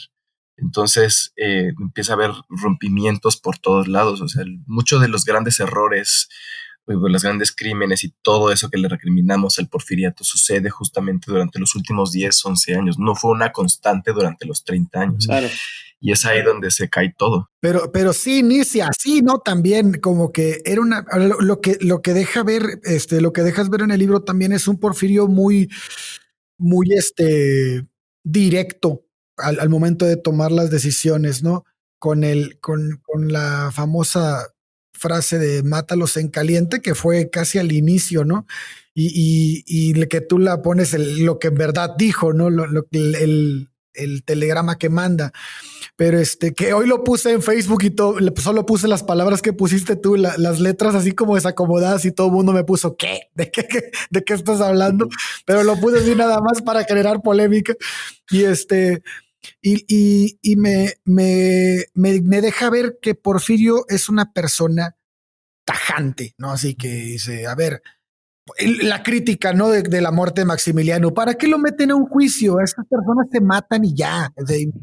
Entonces empieza a haber rompimientos por todos lados. O sea, muchos de los grandes errores, los grandes crímenes y todo eso que le recriminamos al porfiriato sucede justamente durante los últimos 10, 11 años. No fue una constante durante los 30 años. Claro. Y es ahí donde se cae todo. Pero sí inicia así, ¿no? También como que era lo que deja ver, lo que dejas ver en el libro también es un Porfirio muy directo al momento de tomar las decisiones, ¿no? Con la famosa frase de mátalos en caliente, que fue casi al inicio, ¿no? Y que tú la pones lo que en verdad dijo, ¿no? El telegrama que manda. Pero que hoy lo puse en Facebook y todo, solo puse las palabras que pusiste tú, las letras así como desacomodadas y todo el mundo me puso, ¿qué? ¿De qué estás hablando? Pero lo puse así nada más para generar polémica. Y y me deja ver que Porfirio es una persona tajante, ¿no? Así que dice, a ver, la crítica, ¿no? De la muerte de Maximiliano. ¿Para qué lo meten a un juicio? Estas personas se matan y ya.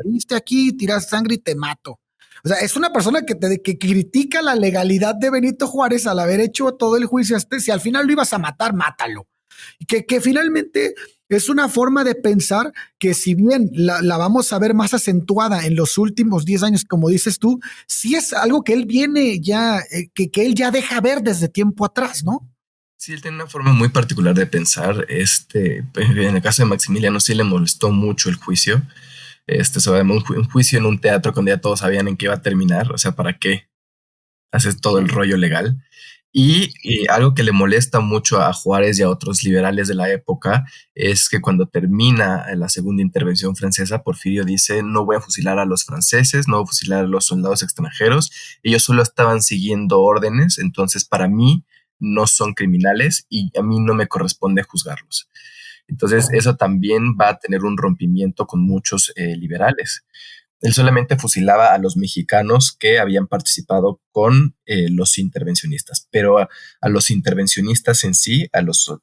Viste aquí, tiras sangre y te mato. O sea, es una persona que critica la legalidad de Benito Juárez al haber hecho todo el juicio. Si al final lo ibas a matar, mátalo. Que finalmente es una forma de pensar que si bien la vamos a ver más acentuada en los últimos 10 años, como dices tú, sí es algo que él viene ya, que él ya deja ver desde tiempo atrás, ¿no? Sí, él tiene una forma muy particular de pensar. En el caso de Maximiliano sí le molestó mucho el juicio. Se va un juicio en un teatro cuando ya todos sabían en qué iba a terminar. O sea, ¿para qué haces todo el rollo legal? Y algo que le molesta mucho a Juárez y a otros liberales de la época es que cuando termina la segunda intervención francesa, Porfirio dice: no voy a fusilar a los franceses, no voy a fusilar a los soldados extranjeros, ellos solo estaban siguiendo órdenes, entonces para mí no son criminales y a mí no me corresponde juzgarlos. Entonces eso también va a tener un rompimiento con muchos liberales. Él solamente fusilaba a los mexicanos que habían participado con los intervencionistas, pero a los intervencionistas en sí,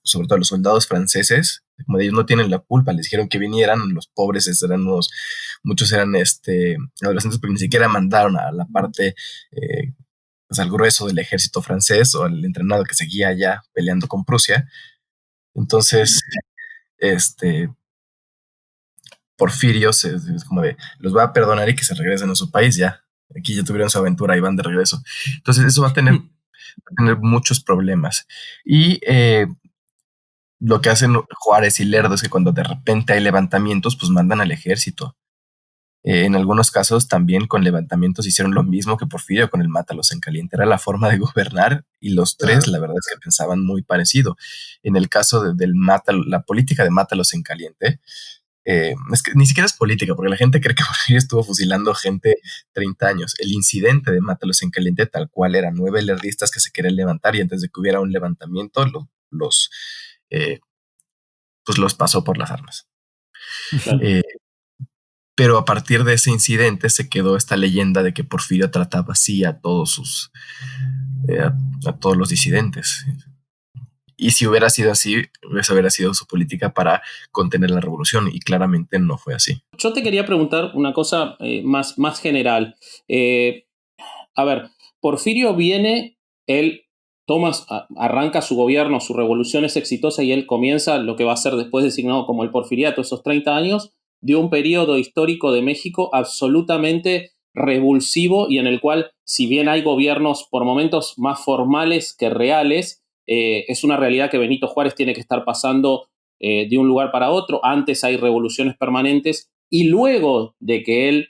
sobre todo a los soldados franceses, como ellos no tienen la culpa, les dijeron que vinieran, los pobres muchos eran adolescentes, porque ni siquiera mandaron a la parte, pues al grueso del ejército francés o al entrenado que seguía allá peleando con Prusia. Entonces, Porfirio es como de, los va a perdonar y que se regresen a su país ya. Aquí ya tuvieron su aventura y van de regreso. Entonces eso va a tener muchos problemas. Y lo que hacen Juárez y Lerdo es que cuando de repente hay levantamientos, pues mandan al ejército. En algunos casos también con levantamientos hicieron lo mismo que Porfirio con el Mátalos en caliente. Era la forma de gobernar y los tres, la verdad es que pensaban muy parecido. En el caso del la política de Mátalos en caliente, es que ni siquiera es política, porque la gente cree que Porfirio estuvo fusilando gente 30 años. El incidente de Mátalos en caliente tal cual era 9 lerdistas que se querían levantar y antes de que hubiera un levantamiento los pasó por las armas. Claro. Pero a partir de ese incidente se quedó esta leyenda de que Porfirio trataba así a todos a todos los disidentes. Y si hubiera sido así, esa hubiera sido su política para contener la revolución, y claramente no fue así. Yo te quería preguntar una cosa más general. A ver, Porfirio viene, él arranca su gobierno, su revolución es exitosa y él comienza lo que va a ser después designado como el porfiriato, esos 30 años, de un periodo histórico de México absolutamente revulsivo y en el cual, si bien hay gobiernos por momentos más formales que reales, es una realidad que Benito Juárez tiene que estar pasando de un lugar para otro. Antes hay revoluciones permanentes y luego de que él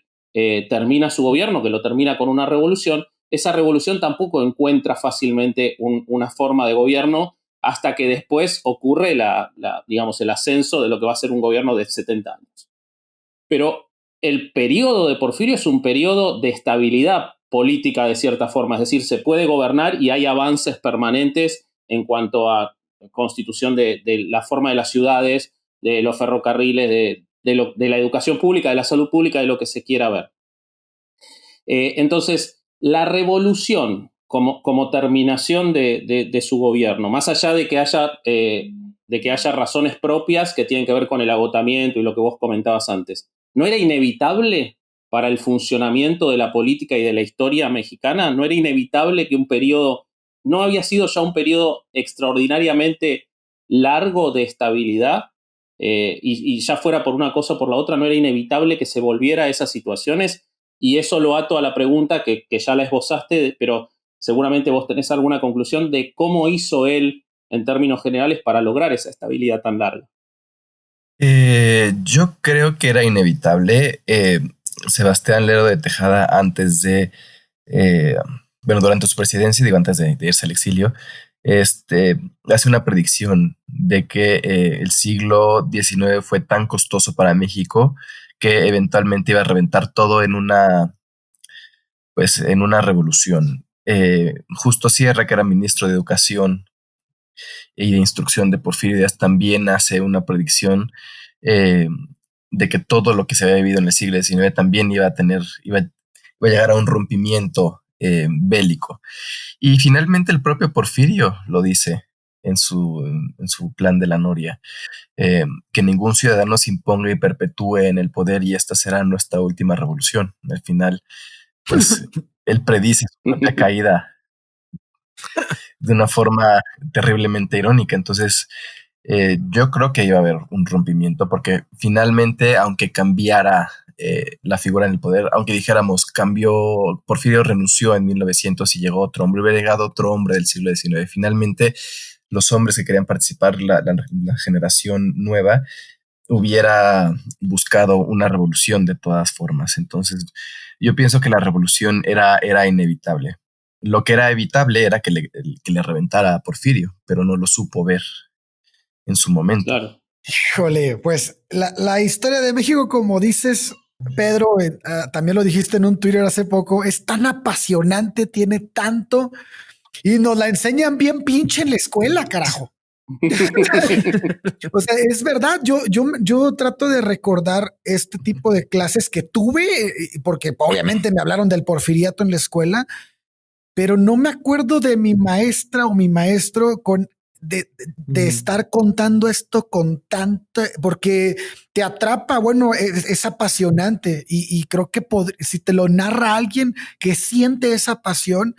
termina su gobierno, que lo termina con una revolución, esa revolución tampoco encuentra fácilmente una forma de gobierno hasta que después ocurre digamos, el ascenso de lo que va a ser un gobierno de 70 años. Pero el periodo de Porfirio es un periodo de estabilidad política de cierta forma, es decir, se puede gobernar y hay avances permanentes en cuanto a constitución de la forma de las ciudades, de los ferrocarriles, de la educación pública, de la salud pública, de lo que se quiera ver. Entonces, la revolución como terminación de su gobierno, más allá de que haya razones propias que tienen que ver con el agotamiento y lo que vos comentabas antes, ¿no era inevitable para el funcionamiento de la política y de la historia mexicana? ¿No era inevitable que un periodo, no había sido ya un periodo extraordinariamente largo de estabilidad y ya fuera por una cosa o por la otra, no era inevitable que se volviera a esas situaciones? Y eso lo ato a la pregunta que ya la esbozaste, pero seguramente vos tenés alguna conclusión de cómo hizo él en términos generales para lograr esa estabilidad tan larga. Yo creo que era inevitable. Sebastián Lerdo de Tejada, antes de, durante su presidencia, digo, antes de irse al exilio, hace una predicción de que el siglo XIX fue tan costoso para México que eventualmente iba a reventar todo en una revolución. Justo Sierra, que era ministro de Educación y de Instrucción de Porfirio Díaz, también hace una predicción de que todo lo que se había vivido en el siglo XIX también iba a llegar a un rompimiento bélico. Y finalmente el propio Porfirio lo dice en su plan de la Noria, que ningún ciudadano se imponga y perpetúe en el poder y esta será nuestra última revolución. Al final, pues, él predice su propia caída de una forma terriblemente irónica. Entonces, yo creo que iba a haber un rompimiento porque finalmente, aunque cambiara la figura en el poder, aunque dijéramos Porfirio renunció en 1900 y llegó otro hombre, hubiera llegado otro hombre del siglo XIX. Finalmente, los hombres que querían participar, la generación nueva, hubiera buscado una revolución de todas formas. Entonces, yo pienso que la revolución era inevitable. Lo que era evitable era que le reventara a Porfirio, pero no lo supo ver en su momento. Claro. Híjole, pues la historia de México, como dices, Pedro, también lo dijiste en un Twitter hace poco, es tan apasionante, tiene tanto y nos la enseñan bien pinche en la escuela, carajo. O sea, es verdad, yo trato de recordar este tipo de clases que tuve, porque obviamente me hablaron del porfiriato en la escuela, pero no me acuerdo de mi maestra o mi maestro de estar contando esto con tanto, porque te atrapa, bueno, es apasionante y creo que si te lo narra alguien que siente esa pasión,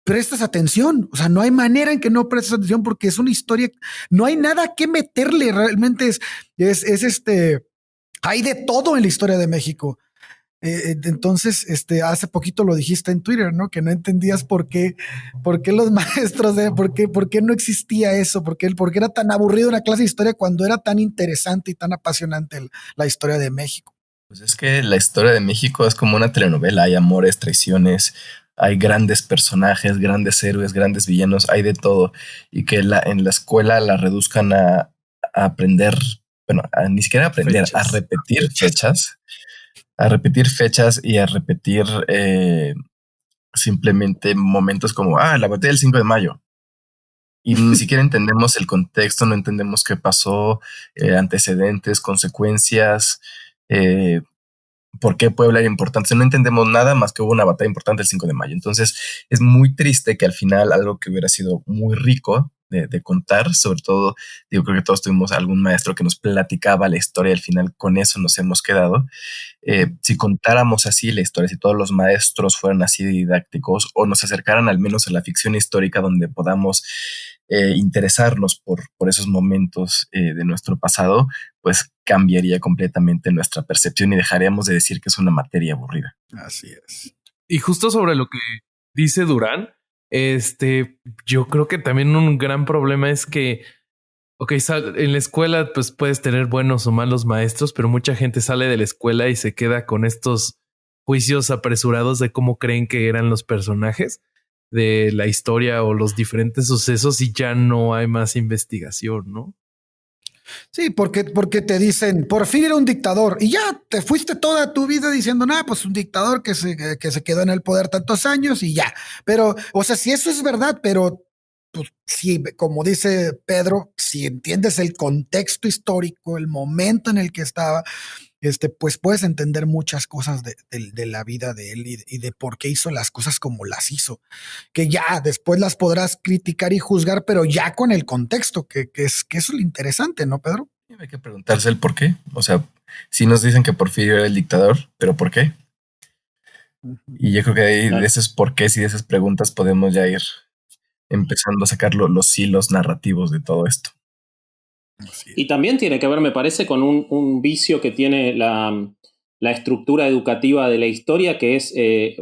prestas atención. O sea, no hay manera en que no prestes atención porque es una historia, no hay nada que meterle, realmente hay de todo en la historia de México. Entonces, hace poquito lo dijiste en Twitter, ¿no? Que no entendías por qué los maestros, por qué no existía eso, por qué era tan aburrido una clase de historia cuando era tan interesante y tan apasionante la historia de México. Pues es que la historia de México es como una telenovela, hay amores, traiciones, hay grandes personajes, grandes héroes, grandes villanos, hay de todo. Y que en la escuela la reduzcan a aprender, bueno, ni siquiera aprender, a repetir fechas y a repetir simplemente momentos como, la batalla del 5 de mayo. Y ni siquiera entendemos el contexto, no entendemos qué pasó, antecedentes, consecuencias, por qué Puebla era importante. No entendemos nada más que hubo una batalla importante el 5 de mayo. Entonces es muy triste que al final algo que hubiera sido muy rico de contar, sobre todo, creo que todos tuvimos algún maestro que nos platicaba la historia, al final con eso nos hemos quedado. Si contáramos así la historia, si todos los maestros fueran así didácticos o nos acercaran al menos a la ficción histórica donde podamos interesarnos por esos momentos de nuestro pasado, pues cambiaría completamente nuestra percepción y dejaríamos de decir que es una materia aburrida. Así es. Y justo sobre lo que dice Durán, yo creo que también un gran problema es que, en la escuela pues puedes tener buenos o malos maestros, pero mucha gente sale de la escuela y se queda con estos juicios apresurados de cómo creen que eran los personajes de la historia o los diferentes sucesos y ya no hay más investigación, ¿no? Sí, porque te dicen, Porfirio era un dictador y ya te fuiste toda tu vida diciendo, pues un dictador que se quedó en el poder tantos años y ya. Pero, o sea, si eso es verdad, pero pues sí, como dice Pedro, si entiendes el contexto histórico, el momento en el que estaba, pues puedes entender muchas cosas de la vida de él y de por qué hizo las cosas como las hizo, que ya después las podrás criticar y juzgar, pero ya con el contexto, que eso es lo interesante, ¿no, Pedro? Hay que preguntarse el por qué. O sea, sí nos dicen que Porfirio era el dictador, pero ¿por qué? Y yo creo que de esos porqués y de esas preguntas podemos ya ir empezando a sacar los hilos narrativos de todo esto. Y también tiene que ver, me parece, con un vicio que tiene la estructura educativa de la historia, que es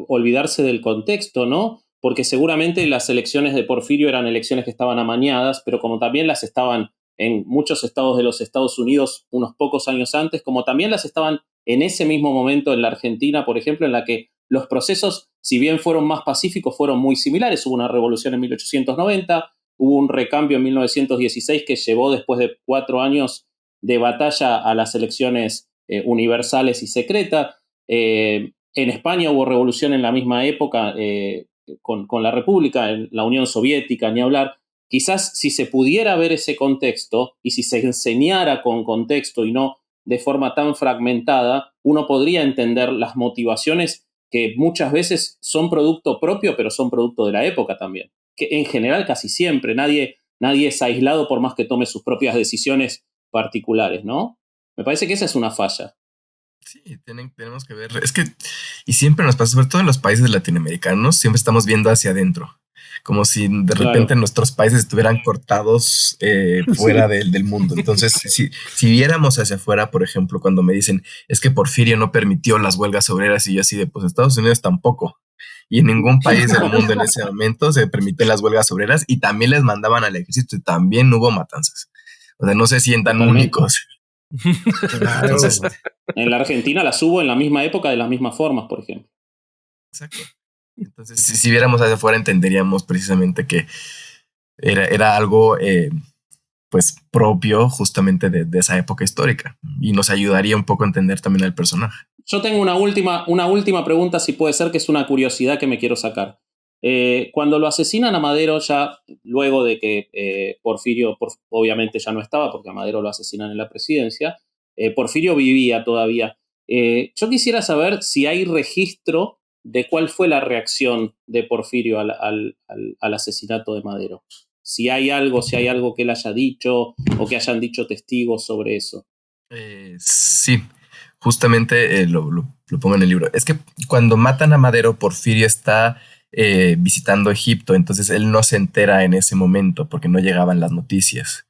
olvidarse del contexto, ¿no? Porque seguramente las elecciones de Porfirio eran elecciones que estaban amañadas, pero como también las estaban en muchos estados de los Estados Unidos unos pocos años antes, como también las estaban en ese mismo momento en la Argentina, por ejemplo, en la que los procesos, si bien fueron más pacíficos, fueron muy similares. Hubo una revolución en 1890, hubo un recambio en 1916 que llevó después de 4 años de batalla a las elecciones universales y secretas. En España hubo revolución en la misma época con la República, en la Unión Soviética, ni hablar. Quizás si se pudiera ver ese contexto y si se enseñara con contexto y no de forma tan fragmentada, uno podría entender las motivaciones que muchas veces son producto propio, pero son producto de la época también. Que en general casi siempre, nadie es aislado por más que tome sus propias decisiones particulares, ¿no? Me parece que esa es una falla. Sí, tenemos que ver. Es que, y siempre nos pasa, sobre todo en los países latinoamericanos, siempre estamos viendo hacia adentro. Como si de repente nuestros países estuvieran cortados fuera del mundo. Entonces, si viéramos hacia afuera, por ejemplo, cuando me dicen, es que Porfirio no permitió las huelgas obreras y yo así de, pues Estados Unidos tampoco. Y en ningún país del mundo en ese momento se permiten las huelgas obreras y también les mandaban al ejército y también hubo matanzas. O sea, no se sientan únicos. Claro. Entonces, en la Argentina las hubo en la misma época de las mismas formas, por ejemplo. Exacto. Entonces, si viéramos hacia afuera, entenderíamos precisamente que era algo pues propio justamente de esa época histórica y nos ayudaría un poco a entender también al personaje. Yo tengo una última pregunta, si puede ser, que es una curiosidad que me quiero sacar. Cuando lo asesinan a Madero, ya luego de que Porfirio obviamente ya no estaba, porque a Madero lo asesinan en la presidencia, Porfirio vivía todavía. Yo quisiera saber si hay registro de cuál fue la reacción de Porfirio al asesinato de Madero. Si hay algo que él haya dicho o que hayan dicho testigos sobre eso. Sí, justamente lo pongo en el libro. Es que cuando matan a Madero, Porfirio está visitando Egipto, entonces él no se entera en ese momento porque no llegaban las noticias.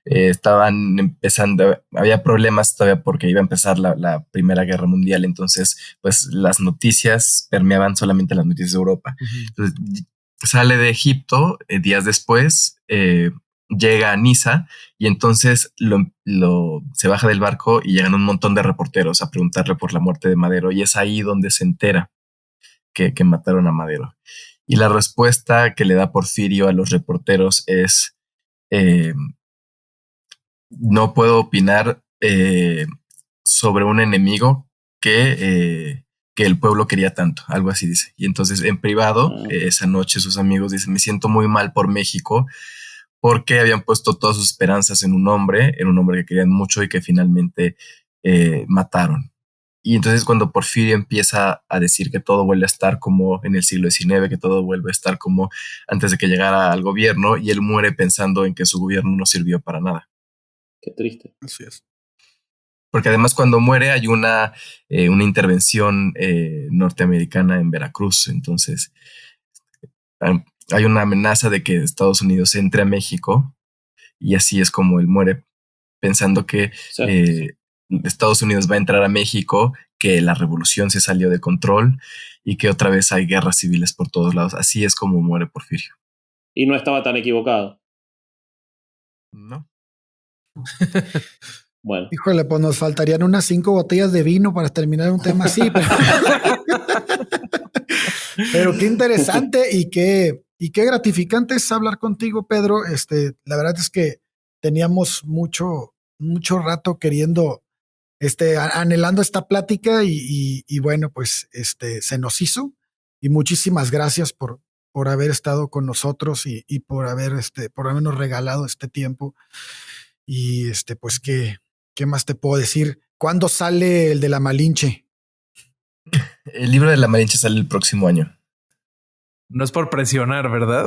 Estaban empezando, había problemas todavía porque iba a empezar la Primera Guerra Mundial, entonces pues las noticias permeaban solamente las noticias de Europa. Entonces sale de Egipto, días después llega a Niza y entonces se baja del barco y llegan un montón de reporteros a preguntarle por la muerte de Madero, y es ahí donde se entera que mataron a Madero. Y la respuesta que le da Porfirio a los reporteros es: no puedo opinar sobre un enemigo que el pueblo quería tanto, algo así dice. Y entonces en privado, esa noche sus amigos dicen: me siento muy mal por México, porque habían puesto todas sus esperanzas en un hombre que querían mucho y que finalmente mataron. Y entonces cuando Porfirio empieza a decir que todo vuelve a estar como en el siglo XIX, que todo vuelve a estar como antes de que llegara al gobierno, y él muere pensando en que su gobierno no sirvió para nada. Qué triste. Así es. Porque además cuando muere hay una intervención norteamericana en Veracruz. Entonces hay una amenaza de que Estados Unidos entre a México, y así es como él muere, pensando que Estados Unidos va a entrar a México, que la revolución se salió de control y que otra vez hay guerras civiles por todos lados. Así es como muere Porfirio. Y no estaba tan equivocado. No. Bueno. Híjole, pues nos faltarían unas 5 botellas de vino para terminar un tema así. Pero qué interesante y qué gratificante es hablar contigo, Pedro. La verdad es que teníamos mucho rato queriendo, anhelando esta plática y bueno, pues se nos hizo. Y muchísimas gracias por haber estado con nosotros y por habernos regalado este tiempo. Y pues ¿qué más te puedo decir? ¿Cuándo sale el de la Malinche? El libro de la Malinche sale el próximo año. No es por presionar, ¿verdad?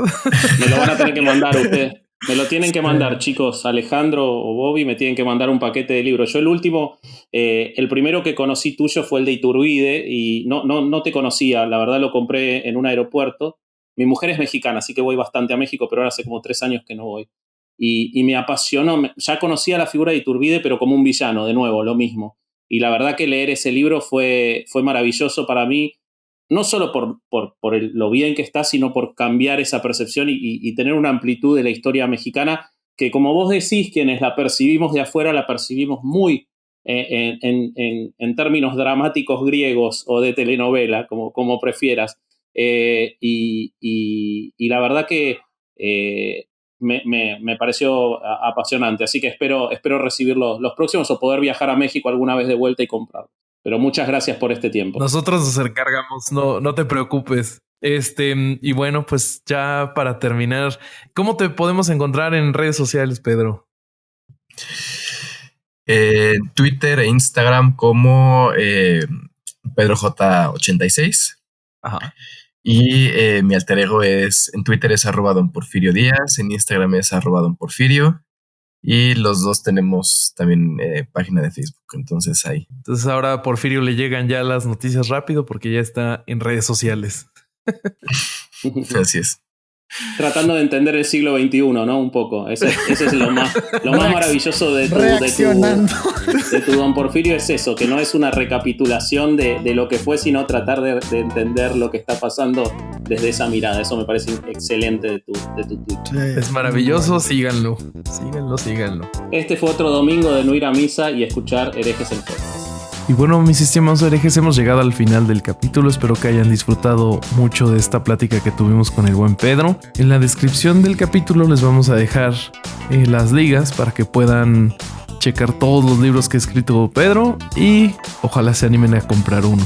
Me lo van a tener que mandar ustedes. Me lo tienen que mandar, chicos. Alejandro o Bobby me tienen que mandar un paquete de libros. Yo el primero que conocí tuyo fue el de Iturbide y no te conocía. La verdad lo compré en un aeropuerto. Mi mujer es mexicana, así que voy bastante a México, pero ahora hace como 3 años que no voy. Y me apasionó. Ya conocía la figura de Iturbide, pero como un villano, de nuevo, lo mismo. Y la verdad que leer ese libro fue maravilloso para mí. No solo por lo bien que está, sino por cambiar esa percepción y tener una amplitud de la historia mexicana que, como vos decís, quienes la percibimos de afuera, la percibimos muy en términos dramáticos griegos o de telenovela, como prefieras. Y la verdad que me pareció apasionante. Así que espero recibir los próximos o poder viajar a México alguna vez de vuelta y comprarlos. Pero muchas gracias por este tiempo. Nosotros nos encargamos, no te preocupes. Y bueno, pues ya para terminar, ¿cómo te podemos encontrar en redes sociales, Pedro? Twitter e Instagram como PedroJ86. Ajá. Y mi alter ego en Twitter es @Don Porfirio Díaz, en Instagram es @Don Porfirio. Y los dos tenemos también página de Facebook, entonces ahí. Entonces ahora a Porfirio le llegan ya las noticias rápido porque ya está en redes sociales. Así es. Tratando de entender el siglo XXI, ¿no? Un poco. Eso es lo más maravilloso de tu Don Porfirio, es eso, que no es una recapitulación de lo que fue, sino tratar de entender lo que está pasando desde esa mirada. Eso me parece excelente de tu tweet. Sí, es maravilloso, síganlo. Este fue otro domingo de no ir a misa y escuchar herejes en podcast. Y bueno, mis estimados herejes, hemos llegado al final del capítulo. Espero que hayan disfrutado mucho de esta plática que tuvimos con el buen Pedro. En la descripción del capítulo les vamos a dejar las ligas para que puedan checar todos los libros que ha escrito Pedro y ojalá se animen a comprar uno.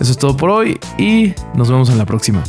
Eso es todo por hoy y nos vemos en la próxima.